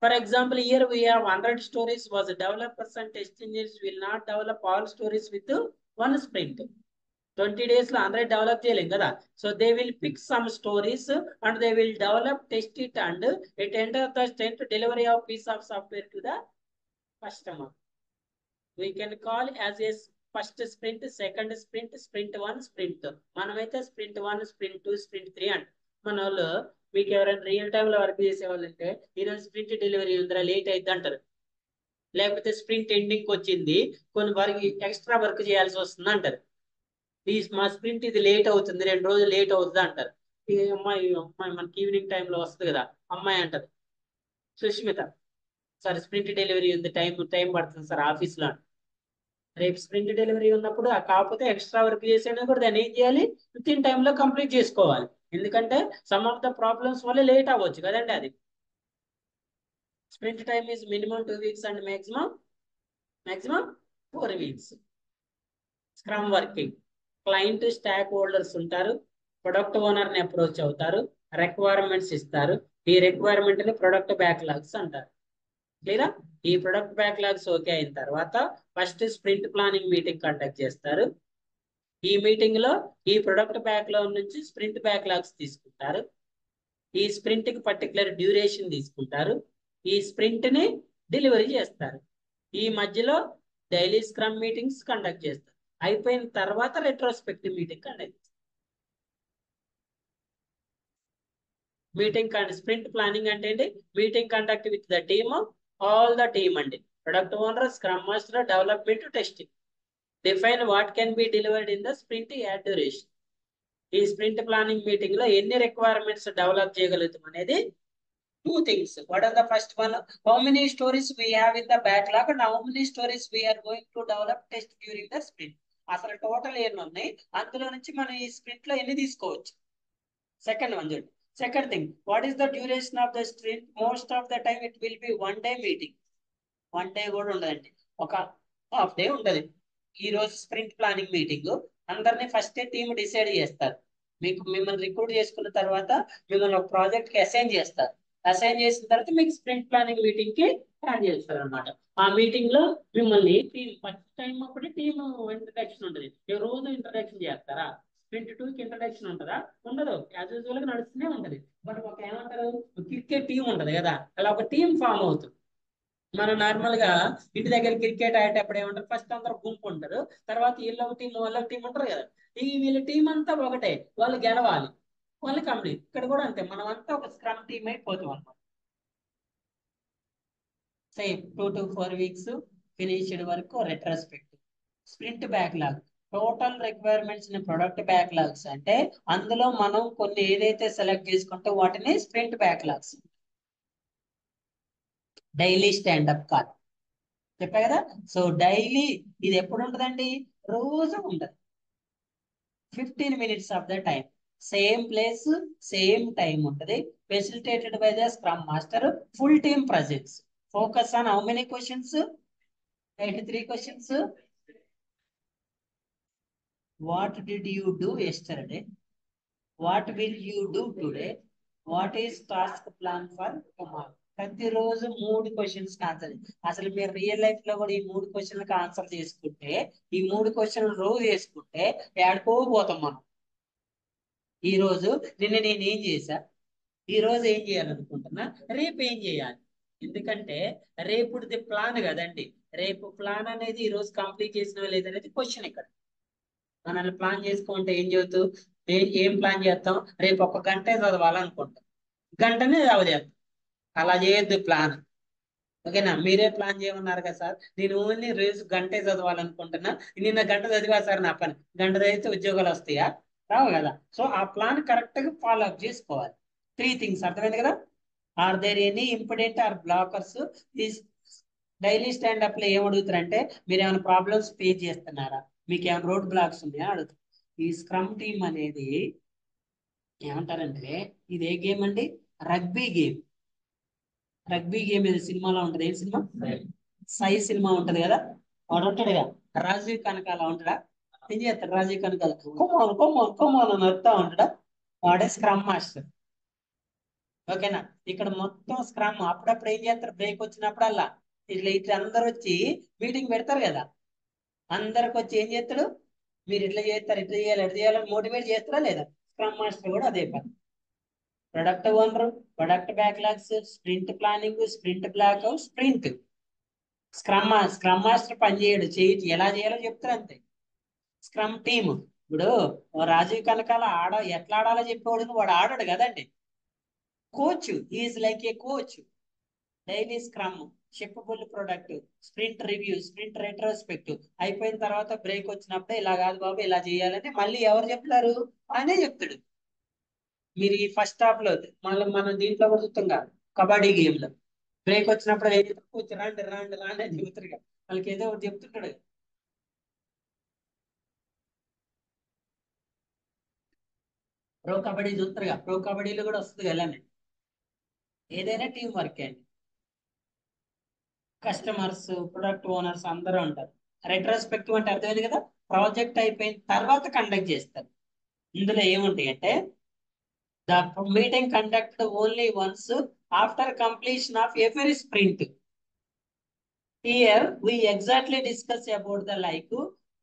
For example, here we have 100 stories. Was developers and test engineers will not develop all stories with one sprint. 20 days లో 100 డెవలప్ చేయలేం కదా. So they will pick some stories and they will develop, test it and it enter the stent delivery of piece of software to the customer. We can call as a first sprint, second sprint, sprint 1, sprint 2. మనమైతే sprint 1, sprint 2, sprint 3 అంట. మన వాళ్ళు మీకు ఎవరైనా రియల్ టైమ్ లో వర్క్ చేసే వాళ్ళు అంటే ఈరోజు స్ప్రింట్ డెలివరీ ఉందిరా, లేట్ అయింది అంటారు. లేకపోతే స్ప్రింట్ ఎండింగ్ వచ్చింది, కొన్ని వర్క్ ఎక్స్ట్రా వర్క్ చేయాల్సి వస్తుంది అంటారు. మా స్ప్రింట్ ఇది లేట్ అవుతుంది, 2 రోజులు లేట్ అవుతుంది అంటారు. ఈ అమ్మాయి మనకి ఈవినింగ్ టైంలో వస్తుంది కదా, అమ్మాయి అంటారు, సుష్మిత సార్ స్ప్రింట్ డెలివరీ ఉంది, టైం పడుతుంది సార్ ఆఫీస్ లో. రేపు స్ప్రింట్ డెలివరీ ఉన్నప్పుడు కాకపోతే ఎక్స్ట్రా వర్క్ చేసినా కూడా దాన్ని ఏం చేయాలి, విత్ ఇన్ టైంలో కంప్లీట్ చేసుకోవాలి. ఎందుకంటే సమ్ ఆఫ్ ద ప్రాబ్లమ్స్ వల్ల లేట్ అవ్వచ్చు కదండి. అది sprint time is minimum 2 weeks and maximum 4 weeks. Scrum working, client stock holders ఉంటారు, ప్రొడక్ట్ ఓనర్ ని అప్రోచ్ అవుతారు, రిక్వైర్మెంట్స్ ఇస్తారు. ఈ రిక్వైర్మెంట్ ని ప్రొడక్ట్ బ్యాక్లాగ్స్ అంటారు. లేదా ఈ ప్రొడక్ట్ బ్యాక్లాగ్స్ ఓకే అయిన తర్వాత first sprint planning meeting conduct చేస్తారు. ఈ మీటింగ్ లో ఈ ప్రొడక్ట్ బ్యాక్లాగ్ నుంచి స్ప్రింట్ బ్యాక్లాగ్స్ తీసుకుంటారు. ఈ స్ప్రింట్ కి పర్టికులర్ డ్యూరేషన్ తీసుకుంటారు. ఈ స్ప్రింట్ ని డెలివరీ చేస్తారు. ఈ మధ్యలో డైలీ స్క్రమ్ మీటింగ్స్ కండక్ట్ చేస్తారు. అయిపోయిన తర్వాత రెట్రోస్పెక్టివ్ మీటింగ్ కండక్ట్ చేస్తారు. మీటింగ్ స్ప్రింట్ ప్లానింగ్ అంటే ఏంటి? Meeting conduct with the team, all the team అండి, product owner, scrum master, development, testing. Define what can be delivered in the sprint at duration. ఈ స్ప్రింట్ ప్లానింగ్ మీటింగ్ లో ఎన్ని రిక్వైర్మెంట్స్ డెవలప్ చేయగలుగుతాం అనేది two things. What are the first one? How many stories we have in the backlog and how many stories we are going to develop test during the sprint. అసలు టోటల్ ఎన్ని ఉన్నాయి, అందులో నుంచి మనం ఈ స్ప్రింట్ లో ఎన్ని తీసుకోవచ్చు. సెకండ్ వన్ చూడండి. Second thing, what is the duration of the sprint? Most of the time it will be 1 day meeting. 1 day కూడా ఉండదండి, ఒక హాఫ్ డే ఉంటది. ఈ రోజు స్ప్రింట్ ప్లానింగ్ మీటింగ్, అందరినీ ఫస్ట్ టీమ్ డిసైడ్ చేస్తారు. మిమ్మల్ని రిక్రూట్ చేసుకున్న తర్వాత మిమ్మల్ని ఒక ప్రాజెక్ట్ కి అసైన్ చేస్తారు. అసైన్ చేసిన తర్వాత మీకు స్ప్రింట్ ప్లానింగ్ మీటింగ్ కి ప్లాన్ చేస్తారు అనమాట. ఆ మీటింగ్ లో మిమ్మల్ని టీమ్ ఫస్ట్ టైం అప్పుడే టీమ్ ఇంట్రడక్షన్ ఉంటుంది. రోజు ఇంట్రడక్షన్ చేస్తారా? స్ప్రింట్ 2 కి ఇంట్రడక్షన్ ఉంటుందా? ఉండదు, యాజ్ యూజువల్ గా నడుస్తూనే ఉంటది. బట్ ఒక ఏమంటారు, క్రికెట్ టీం ఉంటది కదా, అలా ఒక టీం ఫామ్ అవుతుంది. మనం నార్మల్ గా ఇంటి దగ్గర క్రికెట్ ఆడేటప్పుడు ఏమంటారు, ఫస్ట్ అందరూ గుంపు ఉంటారు, తర్వాత వీళ్ళ టీం వాళ్ళ టీం ఉంటారు కదా. ఈ వీళ్ళ టీం అంతా ఒకటే, వాళ్ళు గెలవాలి, వాళ్ళు కంప్లీట్. ఇక్కడ కూడా అంతే, మనం అంతా ఒక స్క్రమ్ టీం అయిపోతాం అనమాట. సేమ్ 2 to 4 weeks ఫినిష్డ్ వరకు retrospect. Sprint backlog, total requirements ని ప్రొడక్ట్ బ్యాక్లాగ్స్ అంటే అందులో మనం కొన్ని ఏదైతే సెలెక్ట్ చేసుకుంటే వాటిని sprint backlogs. Daily standup call చెప్పా కదా. సో డైలీ ఇది ఎప్పుడు ఉంటదండి, రోజు ఉంటది. 15 minutes of the time, same place same time ఉంటది. Facilitated by the scrum master, full team presence. Focus on how many questions? 83 questions. What did you do yesterday? What will you do today? What is task plan for tomorrow? ప్రతిరోజు 3 క్వశ్చన్స్ ఆన్సర్. అసలు మీరు రియల్ లైఫ్ లో కూడా ఈ 3 క్వశ్చన్లకు ఆన్సర్ చేసుకుంటే, ఈ 3 క్వశ్చన్లు రోజు చేసుకుంటే ఏడుకోపోతాం మనం. ఈ రోజు నిన్న నేను ఏం చేశా, ఈ రోజు ఏం చేయాలనుకుంటున్నా, రేపు ఏం చేయాలి. ఎందుకంటే రేపుది ప్లాన్ కదండి. రేపు ప్లాన్ అనేది ఈ రోజు కంప్లీట్ చేసిన లేదనేది క్వశ్చన్. ఇక్కడ మనల్ని ప్లాన్ చేసుకుంటే ఏం చదువుతూ ఏం ప్లాన్ చేస్తాం, రేపు 1 గంటే చదవాలనుకుంటాం, గంటనే చదివేస్తాం. అలా చేయొద్దు ప్లాన్. ఓకేనా? మీరే ప్లాన్ చేయమన్నారు కదా సార్, నేను ఓన్లీ రోజు గంటే చదవాలనుకుంటున్నా, నిన్న గంట చదివా సార్, నా పని గంట చదివితే ఉద్యోగాలు వస్తాయా? రావు కదా. సో ఆ ప్లాన్ కరెక్ట్ గా ఫాలో అప్ చేసుకోవాలి. 3 things అర్థమైంది కదా. Are there any important or blockers? ఈ డైలీ స్టాండప్ లో ఏం అడుగుతారంటే, మీరు ఏమైనా ప్రాబ్లమ్స్ ఫేస్ చేస్తున్నారా, మీకు ఏమైనా రోడ్ బ్లాక్స్ ఉన్నాయా అడుగుతారు. ఈ స్క్రమ్ టీమ్ అనేది ఏమంటారంటే, ఇది ఏ గేమ్ అండి, రగ్బీ గేమ్. రగ్బీ గేమ్ ఏదో సినిమాలో ఉంటది, ఏ సినిమా? సై సినిమా ఉంటది కదా, వాడు ఉంటాడుగా రాజీవ్ కనకాల ఉంటాడా? ఏం చేస్తాడు రాజీవ్ కనకాల? కొమ్మోన్ కొమ్మోన్ కొమ్మోన్ అని వస్తా ఉంటాడా? వాడే స్క్రమ్ మాస్టర్. ఓకేనా? ఇక్కడ మొత్తం స్క్రమ్. అప్పుడప్పుడు ఏం చేస్తారు, బ్రేక్ వచ్చినప్పుడల్లా ఇట్లా ఇట్లా అందరు వచ్చి మీటింగ్ పెడతారు కదా. అందరికి వచ్చి ఏం చేస్తాడు, మీరు ఇట్లా చేస్తారు, ఇట్లా చేయాలి, ఎట్లా చేయాలని మోటివేట్ చేస్తారా లేదా? స్క్రమ్ మాస్టర్ కూడా అదే పని. Product owner, product backlogs, sprint planning, sprint block, sprint. Scrum master పని చేయడు, ఎలా చేయాలో చెప్తారు అంతే. స్క్రమ్ టీమ్, ఇప్పుడు రాజీవ్ కనకాల ఎట్లా ఆడాలో చెప్పేవాడు, వాడు ఆడాడు కదండి. Coach is like a coach. Daily scrum, shippable product, sprint review, sprint retrospective. అయిపోయిన తర్వాత బ్రేక్ వచ్చినప్పుడు ఇలా కాదు బాబు ఇలా చేయాలని మళ్ళీ ఎవరు చెప్తారు, ఆయనే చెప్తాడు. మీరు ఈ ఫస్ట్ హాఫ్ లో మళ్ళీ మనం దీంట్లో కూడా చూస్తాం కదా, కబడ్డీ గేమ్ లో బ్రేక్ వచ్చినప్పుడు కూర్చో రాండి రాండి రాండి అని చెబుతారు కదా, వాళ్ళకి ఏదో ఒకటి చెప్తుంటాడు. ప్రో కబడ్డీ చూస్తారు కదా, ప్రో కబడ్డీలో కూడా వస్తుంది కదా, ఏదైనా టీం వర్క్ అండి. కస్టమర్స్, ప్రొడక్ట్ ఓనర్స్ అందరూ ఉంటారు. రెట్రోస్పెక్టివ్ అంటే అర్థమైంది కదా, ప్రాజెక్ట్ అయిపోయిన తర్వాత కండక్ట్ చేస్తారు. ఇందులో ఏముంటాయి అంటే, the meeting conducted only once after completion of every sprint. Here we exactly discuss about the like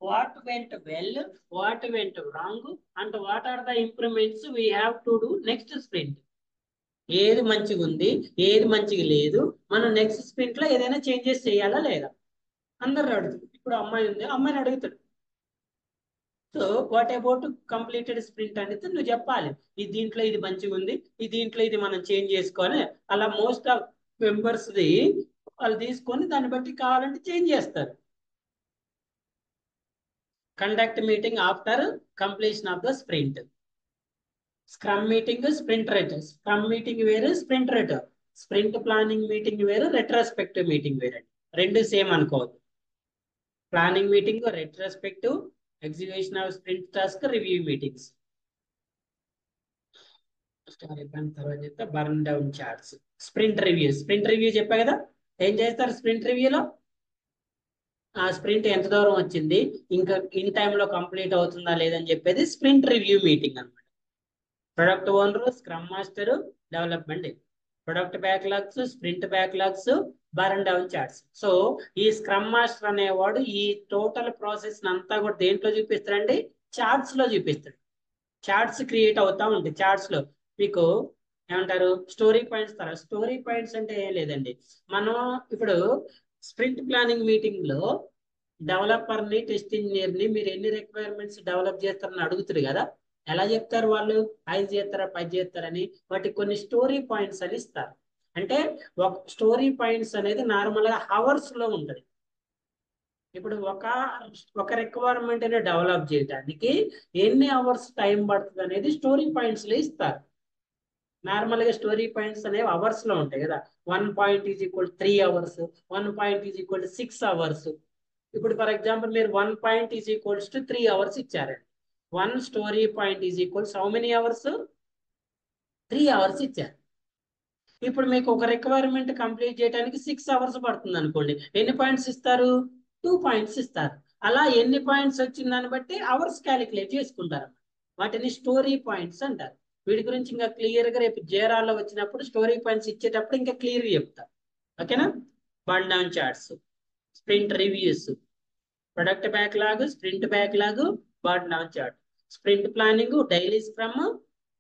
what went well, what went wrong, and what are the improvements we have to do next sprint. ఏది మంచిగా ఉంది, ఏది మంచిగా లేదు, మనం నెక్స్ట్ స్ప్రింట్ లో ఏదైనా చేంజెస్ చేయాలా లేదా అందరు అడుగుతారు. ఇప్పుడు అమ్మాయి ఉంది, అమ్మాయిని అడుగుతాడు. So what about completed sprint అనేది నువ్వు చెప్పాలి. ఈ దీంట్లో ఇది మంచిగా ఉంది, ఈ దీంట్లో ఇది మనం చేంజ్ చేసుకోవాలి. అలా మోస్ట్ ఆఫ్ మెంబర్స్ ది వాళ్ళు తీసుకొని దాన్ని బట్టి కావాలంటే చేంజ్ చేస్తారు. Conduct meeting after completion of the sprint. Scrum meeting, sprint rate. Scrum meeting వేరు, sprint rate. Sprint planning meeting వేరు, రెట్రోస్పెక్టివ్ మీటింగ్ వేరు అండి. రెండు సేమ్ అనుకోవద్దు. Planning meeting, retrospective, execution of sprint task, review meetings. తర్వాత చెప్తా burn down charts. Sprint review చెప్పా కదా. ఏం చేస్తారు స్ప్రింట్ రివ్యూలో? ఆ స్ప్రింట్ ఎంత దూరం వచ్చింది, ఇంకా ఇన్ టైంలో కంప్లీట్ అవుతుందా లేదని చెప్పేది స్ప్రింట్ రివ్యూ మీటింగ్ అనమాట. Product owner, scrum master, development, product backlogs, sprint backlogs, burn down charts. So ఈ స్క్రమ్ మాస్టర్ అనేవాడు ఈ టోటల్ ప్రాసెస్ అంతా కూడా దేంట్లో చూపిస్తాడండి? చార్ట్స్ లో చూపిస్తాడు. చార్ట్స్ క్రియేట్ అవుతా ఉంటాయి. చార్ట్స్ లో మీకు ఏమంటారు? Story points. స్టోరీ పాయింట్స్ అంటే ఏం లేదండి, మనం ఇప్పుడు స్ప్రింట్ ప్లానింగ్ మీటింగ్ లో డెవలపర్ ని, టెస్ట్ ఇంజనీర్ ని మీరు ఎన్ని రిక్వైర్మెంట్స్ డెవలప్ చేస్తారని అడుగుతారు కదా. ఎలా చెప్తారు వాళ్ళు? 5 చేస్తారా 10 చేస్తారని వాటికి కొన్ని స్టోరీ పాయింట్స్ అని ఇస్తారు. అంటే ఒక స్టోరీ పాయింట్స్ అనేది నార్మల్ గా హవర్స్ లో ఉంటది. ఇప్పుడు ఒక రిక్వైర్మెంట్ ని డెవలప్ చేయడానికి ఎన్ని అవర్స్ టైం పడుతుంది అనేది స్టోరీ పాయింట్స్ లో ఇస్తారు. నార్మల్ గా స్టోరీ పాయింట్స్ అనేవి అవర్స్ లో ఉంటాయి కదా. 1 point is equal 3 hours, 1 point is equal 6 hours. ఇప్పుడు ఫర్ ఎగ్జాంపుల్ మీరు 1 point is equals to 3 hours ఇచ్చారండి. 1 story point is equals how many hours? 3 hours ఇచ్చారు. ఇప్పుడు మీకు ఒక రిక్వైర్మెంట్ కంప్లీట్ చేయడానికి 6 అవర్స్ పడుతుంది అనుకోండి. ఎన్ని పాయింట్స్ ఇస్తారు? 2 పాయింట్స్ ఇస్తారు. అలా ఎన్ని పాయింట్స్ వచ్చిన దాన్ని బట్టి అవర్స్ క్యాలిక్యులేట్ చేసుకుంటారు. వాటిని స్టోరీ పాయింట్స్ అంటారు. వీటి గురించి ఇంకా క్లియర్ గా రేపు జేరాలో వచ్చినప్పుడు స్టోరీ పాయింట్స్ ఇచ్చేటప్పుడు ఇంకా క్లియర్ గా చెప్తారు. ఓకేనా? Burn down charts, sprint reviews, product backlog, sprint backlog, burn down chart, sprint planning, daily scrum,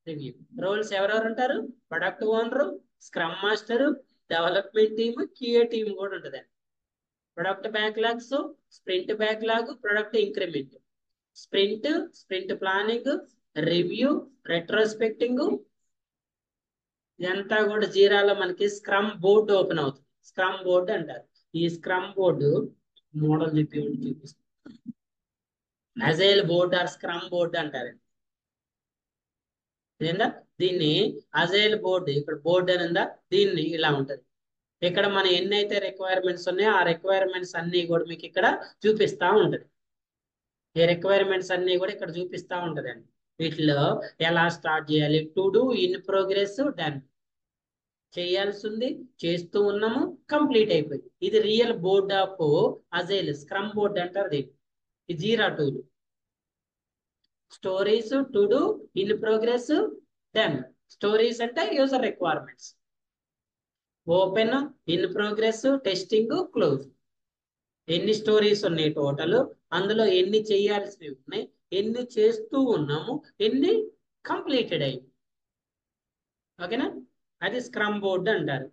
review. Roles ఎవరెవరు ఉంటారు? Product owner, scrum master, development team, QA team కూడా ఉంటుంది. Product backlogs, sprint backlog, product increment, sprint, sprint planning, review, retrospecting. ఇదంతా కూడా జీరాలో మనకి స్క్రమ్ బోర్డు ఓపెన్ అవుతుంది. స్క్రమ్ బోర్డు అంటారు. ఈ స్క్రమ్ బోర్డు మోడల్ చూపిస్తాను. Agile board or scrum board అంటారు. దీన్ని అజైల్ బోర్డు, ఇక్కడ బోర్డు అని ఉందా, దీన్ని ఇలా ఉంటది. ఇక్కడ మనం ఎన్నైతే రిక్వైర్మెంట్స్ ఉన్నాయో ఆ రిక్వైర్మెంట్స్ అన్ని కూడా మీకు ఇక్కడ చూపిస్తా ఉంటది. ఈ రిక్వైర్మెంట్స్ అన్ని కూడా ఇక్కడ చూపిస్తా ఉంటదండి. వీటిలో ఎలా స్టార్ట్ చేయాలి? To do, in progress, done. చేయాల్సి ఉంది, చేస్తూ ఉన్నాము, కంప్లీట్ అయిపోయింది. ఇది real board of agile, scrum board అంటారు దీన్ని. ఈ Jira tool. Stories, to do, in progress, done. Stories అంటే user requirements. Open, in progress, testing, close. ఎన్ని స్టోరీస్ ఉన్నాయి టోటల్, అందులో ఎన్ని చేయాల్సినవి ఉన్నాయి, ఎన్ని చేస్తూ ఉన్నాము, ఎన్ని కంప్లీటెడ్ అయ్యి. ఓకేనా? అది స్క్రమ్ బోర్డ్ అంటారు.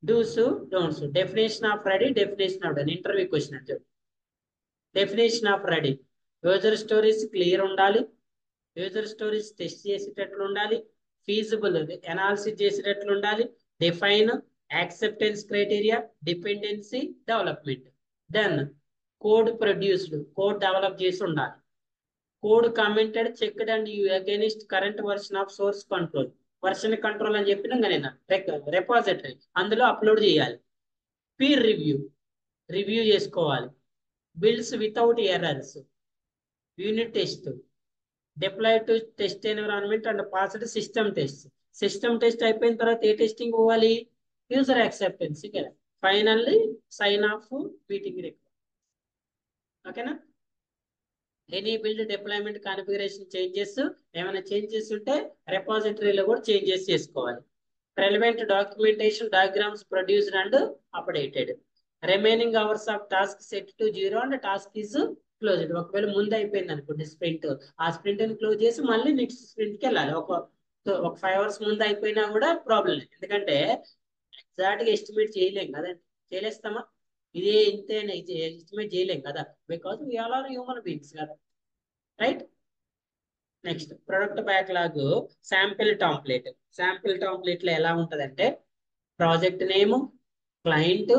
Dos, don'ts, definition of ready, definition of done. Interview question అంటే definition of ready. User stories clear ఉండాలి, యూజర్ స్టోరీస్ టెస్ట్ చేసేటట్లు ఉండాలి, ఫీజిబుల్ అనాలిసిస్ చేసేటట్లు ఉండాలి, define, acceptance criteria, dependency, development. Then code produced, code develop చేసి ఉండాలి. Code commented, checked and you against current version of source control. Version control అని చెప్పినా నేను రెపాజిటరీ అందులో అప్లోడ్ చేయాలి. పీర్ రివ్యూ, రివ్యూ చేసుకోవాలి. Builds without errors, unit test, deploy to test environment and passed system test. System test అయిపోయిన తర్వాత ఏ టెస్టింగ్ పోవాలి? User acceptance. Finally sign off meeting required. ఓకేనా? Any build, deployment, configuration changes ఏమైనా చేంజెస్ ఉంటే రెపాజిటరీలో కూడా చేంజెస్ చేసుకోవాలి. Relevant documentation, diagrams produced and updated. Remaining hours of task set to 0 and task is closed. ఒకవేళ ముందు అయిపోయింది అనుకోండి స్ప్రింట్, ఆ స్ప్రింట్ ని క్లోజ్ చేసి మళ్ళీ నెక్స్ట్ స్ప్రింట్ కి వెళ్ళాలి. ఒక 5 అవర్స్ ముందు అయిపోయినా కూడా ప్రాబ్లం లేదు, ఎందుకంటే ఎగ్జాక్ట్ గా ఎస్టిమేట్ చేయలేం కదండి. చేయలేస్తామా? ఇదే ఇంతే ఎస్టిమేట్ చేయలేం కదా, because we all are human beings కదా. Right? Next product backlog, sample template. Sample template లో ఎలా ఉంటదంటే project name, client,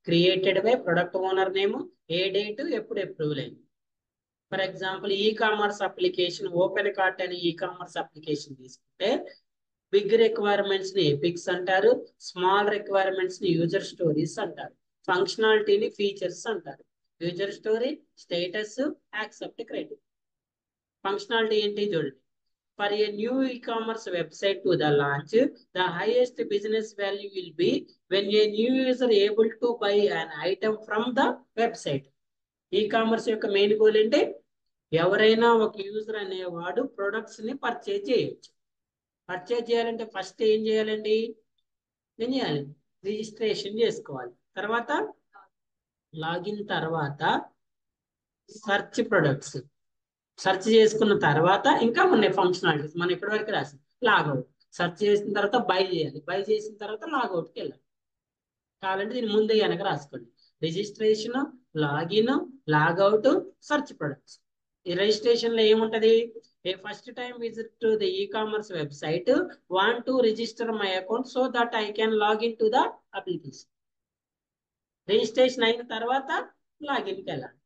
created by product owner name, a date, ఎప్పుడు అప్రూవల్ అయింది. For example ecommerce application, open cart అని ఈ కామర్స్ అప్లికేషన్ తీసుకుంటే బిగ్ రిక్వైర్మెంట్స్ ని ఎపిక్స్ అంటారు, స్మాల్ రిక్వైర్మెంట్స్ ని యూజర్ స్టోరీస్ అంటారు, ఫంక్షనాలిటీని ఫీచర్స్ అంటారు. User story, status, accept criteria. Functionality ఏంటి చూడండి. For a new e-commerce website to the launch, the highest business value will be when a new user able to buy an item from the website. E-commerce యొక్క మెయిన్ గోల్ ఏంటి? ఎవరైనా ఒక యూజర్ అనేవాడు ప్రొడక్ట్స్ ని పర్చేజ్ చేయొచ్చు. పర్చేజ్ చేయాలంటే ఫస్ట్ ఏం చేయాలండి? ఏం చేయాలి? రిజిస్ట్రేషన్ చేసుకోవాలి. తర్వాత లాగిన్, తర్వాత సర్చ్ ప్రొడక్ట్స్. సెర్చ్ చేసుకున్న తర్వాత ఇంకా ఉన్నాయి ఫంక్షనాలిటీస్. మనం ఇప్పటి వరకు రాసాం. లాగౌట్. సెర్చ్ చేసిన తర్వాత బై చేయాలి. బై చేసిన తర్వాత లాగౌట్కి వెళ్ళాలి. కావాలంటే దీని ముందు వెనక రాసుకోండి. Registration, login, logout, search products. ఈ రిజిస్ట్రేషన్ లో ఏముంటది? A first time visit to the ecommerce website, want to register my account so that I can login to the application. Registration అయిన తర్వాత లాగిన్కి వెళ్ళాలి.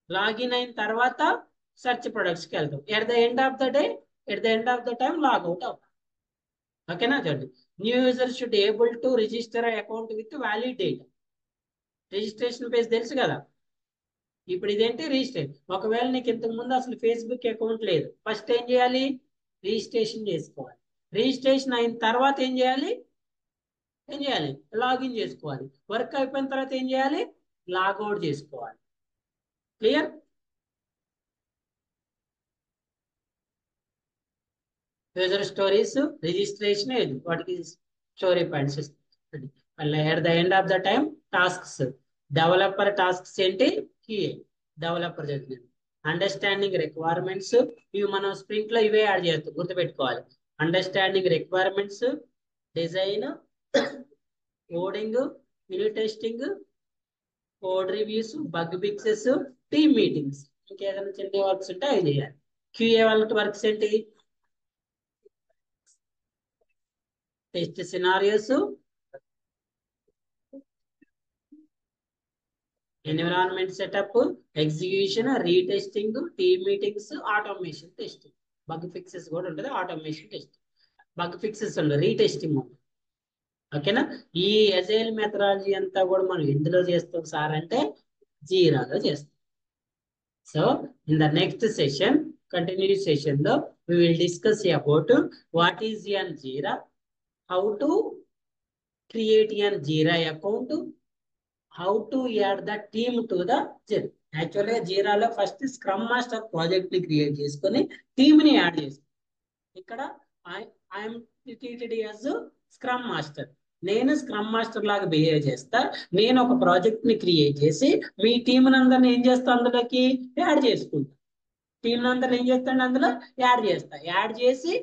లాగిన్ అయిన తర్వాత సెర్చ్ ప్రొడక్ట్స్ కి వెళ్తాం. At the end of the day, at the end of the time logout అవుతాం. ఓకేనా? చూడండి, new user should able to register account with valid data. Registration page తెలుసు కదా. ఇప్పుడు ఇదేంటి? రిజిస్ట్రేషన్. ఒకవేళ నీకు ఇంతకు ముందు అసలు ఫేస్బుక్ అకౌంట్ లేదు, ఫస్ట్ ఏం చేయాలి? రిజిస్ట్రేషన్ చేసుకోవాలి. రిజిస్ట్రేషన్ అయిన తర్వాత ఏం చేయాలి? లాగిన్ చేసుకోవాలి. వర్క్ అయిపోయిన తర్వాత ఏం చేయాలి? లాగౌట్ చేసుకోవాలి. క్లియర్? యూజర్ స్టోరీస్, రిజిస్ట్రేషన్, వాటికి స్టోరీ పాయింట్స్ ఇస్తుంది. మళ్ళీ at the end of the time tasks. Developer tasks ఏంటి? QA. డెవలపర్ చదివింది. Understanding requirements. ఇవి మనం స్ప్రింట్ లో ఇవే యాడ్ చేస్తాం, గుర్తుపెట్టుకోవాలి. Understanding requirements, design, coding, unit testing, code reviews, bug fixes, team meetings. ఇంకేదైనా చిన్న వర్క్స్ ఉంటే అవి చేయాలి. QA వాళ్ళ వర్క్స్ ఏంటి? Test scenarios, environment setup, execution, retesting, team meetings, automation testing. Bug fixes కూడా ఉంటుంది, ఆటోమేషన్ టెస్టింగ్. బగ్ ఫిక్సెస్ ఉండదు, రీటెస్టింగ్ ఉంటుంది. ఓకేనా? ఈ అజైల్ మెథడాలజీ అంతా కూడా మనం ఎందులో చేస్తాం సార్ అంటే జీరాలో చేస్తాం. So in the next session, continue session లో we will discuss about what is an Jira, how to create an Jira account, how to add the team to the Jira. యాక్చువల్గా జీరాలో ఫస్ట్ స్క్రమ్ మాస్టర్ ప్రాజెక్ట్ ని క్రియేట్ చేసుకొని టీమ్ ని యాడ్ చేస్తాం. ఇక్కడ I'm treated as scrum master. నేను స్క్రమ్ మాస్టర్ లాగా బిహేవ్ చేస్తా. నేను ఒక ప్రాజెక్ట్ ని క్రియేట్ చేసి మీ టీం అందరిని ఏం చేస్తా? అందులోకి యాడ్ చేసుకుంటా. టీం అందరిని ఏం చేస్తాను? అందులో యాడ్ చేస్తా. యాడ్ చేసి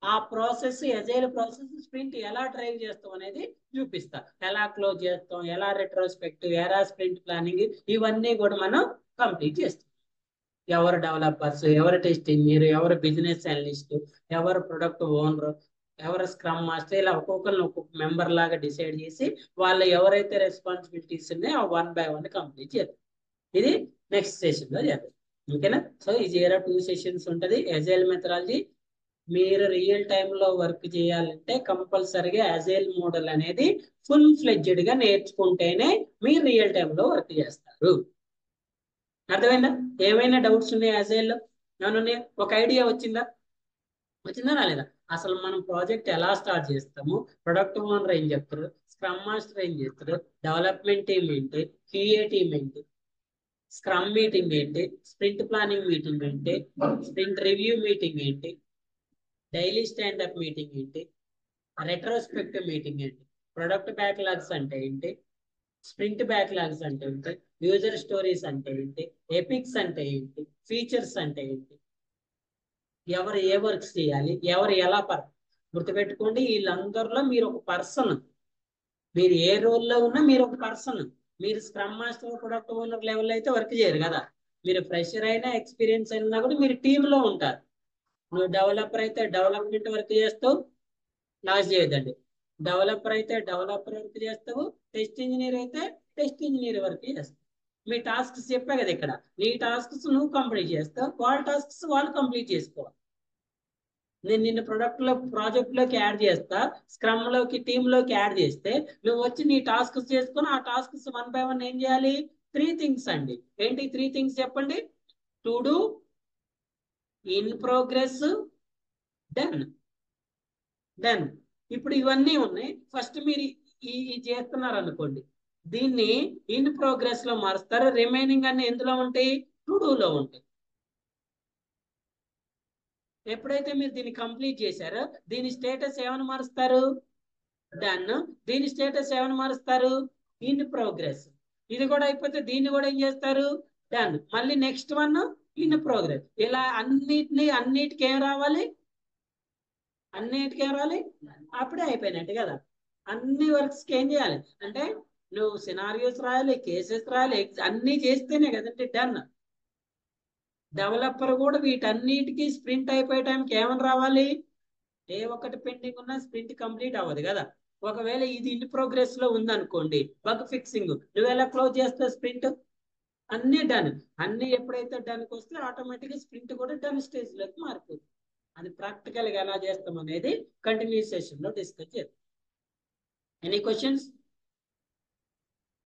ఆ ప్రాసెస్, ఎజైల్ ప్రాసెస్ స్ప్రింట్ ఎలా డ్రైవ్ చేస్తాం అనేది చూపిస్తా. ఎలా క్లోజ్ చేస్తాం, ఎలా రెట్రోస్పెక్టివ్, ఎలా స్ప్రింట్ ప్లానింగ్, ఇవన్నీ కూడా మనం కంప్లీట్ చేస్తాం. ఎవరు డెవలపర్స్, ఎవరు టెస్ట్ ఇంజనీర్, ఎవరు బిజినెస్ అనలిస్ట్, ఎవరు ప్రొడక్ట్ ఓనర్, ఎవరు స్క్రమ్ మాస్టర్, ఇలా ఒక్కొక్కరిని ఒక్కొక్క మెంబర్ లాగా డిసైడ్ చేసి వాళ్ళు ఎవరైతే రెస్పాన్సిబిలిటీస్ ఉన్నాయో 1 by 1 కంప్లీట్ చేస్తాం. ఇది నెక్స్ట్ సెషన్ లో చేద్దాం. ఓకేనా? సో ఈ జీరా 2 సెషన్స్ ఉంటుంది. అజైల్ మెథడాలజీ మీరు రియల్ టైంలో వర్క్ చేయాలంటే కంపల్సరిగా అజైల్ మోడల్ అనేది ఫుల్ ఫ్లెడ్జెడ్ గా నేర్చుకుంటేనే మీరు రియల్ టైంలో వర్క్ చేస్తారు. అర్థమైందా? ఏమైనా డౌట్స్ ఉన్నాయా అజైల్లో? ఏమైనా ఒక ఐడియా వచ్చిందా రాలేదా? అసలు మనం ప్రాజెక్ట్ ఎలా స్టార్ట్ చేస్తాము, ప్రొడక్ట్ ఓనర్ ఏం చెప్తారు, స్క్రమ్ మాస్టర్ ఏం చేస్తారు, డెవలప్మెంట్ టీం ఏంటి, QA టీం ఏంటి, స్క్రమ్ మీటింగ్ ఏంటి, స్ప్రింట్ ప్లానింగ్ మీటింగ్ ఏంటి, స్ప్రింట్ రివ్యూ మీటింగ్ ఏంటి, డైలీ స్టాండప్ మీటింగ్ ఏంటి, రెట్రోస్పెక్టివ్ మీటింగ్ ఏంటి, ప్రొడక్ట్ బ్యాక్లాగ్స్ అంటే ఏంటి, స్ప్రింట్ బ్యాక్లాగ్స్ అంటే ఏంటి, యూజర్ స్టోరీస్ అంటే ఏంటి, ఎపిక్స్ అంటే ఏంటి, ఫీచర్స్ అంటే ఏంటి, ఎవరు ఏ వర్క్స్ చేయాలి, ఎవరు ఎలా గుర్తుపెట్టుకోండి. వీళ్ళందరిలో మీరు ఒక పర్సన్. మీరు ఏ రోల్లో ఉన్నా మీరు ఒక పర్సన్. మీరు scrum master, product owner level అయితే వర్క్ చేయరు కదా. మీరు ఫ్రెషర్ అయినా, ఎక్స్పీరియన్స్ అయినా కూడా మీరు టీంలో ఉంటారు. నువ్వు డెవలపర్ అయితే డెవలప్మెంట్ వర్క్ చేస్తావు, లాస్ చేయొద్దండి. డెవలపర్ అయితే డెవలపర్ వర్క్ చేస్తావు, టెస్ట్ ఇంజనీర్ అయితే టెస్ట్ ఇంజనీర్ వర్క్ చేస్తావు. మీ టాస్క్స్ చెప్పా కదా ఇక్కడ. నీ టాస్క్స్ నువ్వు కంప్లీట్ చేస్తావు, వాళ్ళ టాస్క్స్ వాళ్ళు కంప్లీట్ చేసుకోవాలి. నేను నిన్ను ప్రాజెక్ట్ లోకి యాడ్ చేస్తా, స్క్రమ్ లోకి, టీమ్ లోకి యాడ్ చేస్తే నువ్వు వచ్చి నీ టాస్క్స్ చేసుకుని ఆ టాస్క్స్ 1 by 1 ఏం చేయాలి? 3 థింగ్స్ అండి. ఏంటి 3 థింగ్స్ చెప్పండి? To do, in progress, done. Done. ఇప్పుడు ఇవన్నీ ఉన్నాయి. ఫస్ట్ మీరు ఈ చేస్తున్నారు అనుకోండి, దీన్ని ఇన్ ప్రోగ్రెస్ లో మారుస్తారు. రిమైనింగ్ అన్ని ఎందులో ఉంటాయి? టు డూ లో ఉంటాయి. ఎప్పుడైతే మీరు దీన్ని కంప్లీట్ చేశారో దీని స్టేటస్ ఏమని మారుస్తారు? డన్. దీని స్టేటస్ ఏమని మారుస్తారు? In progress. ఇది కూడా అయిపోతే దీన్ని కూడా ఏం చేస్తారు? డన్. మళ్ళీ నెక్స్ట్ వన్ ఇన్ ప్రోగ్రెస్. ఇలా అన్నిటికి ఏం రావాలి? అన్నిటికీ ఏం రావాలి? అప్పుడే అయిపోయినట్టు కదా. అన్ని వర్క్స్ కి ఏం చేయాలి అంటే నువ్వు సినారియోస్ రాయాలి, కేసెస్ రాయాలి, అన్ని చేస్తేనే కదండి డన్. డెవలపర్ కూడా వీటన్నిటికీ స్ప్రింట్ అయిపోయే టైంకి ఏమని రావాలి? ఏ ఒక్కటి పెండింగ్ ఉన్నా స్ప్రింట్ కంప్లీట్ అవ్వదు కదా. ఒకవేళ ఇది ఇన్ ప్రోగ్రెస్ లో ఉందనుకోండి, బగ్ ఫిక్సింగ్, నువ్వు ఎలా క్లోజ్ చేస్తావు స్ప్రింట్? అన్ని డన్. అన్ని ఎప్పుడైతే డన్కి వస్తే ఆటోమేటిక్ గా స్ప్రింట్ కూడా డన్ స్టేజ్ లోకి మారిపోతుంది. అది ప్రాక్టికల్ గా ఎలా చేస్తాం అనేది కంటిన్యూస్ సెషన్ లో డిస్కస్ చేద్దాం. Any questions?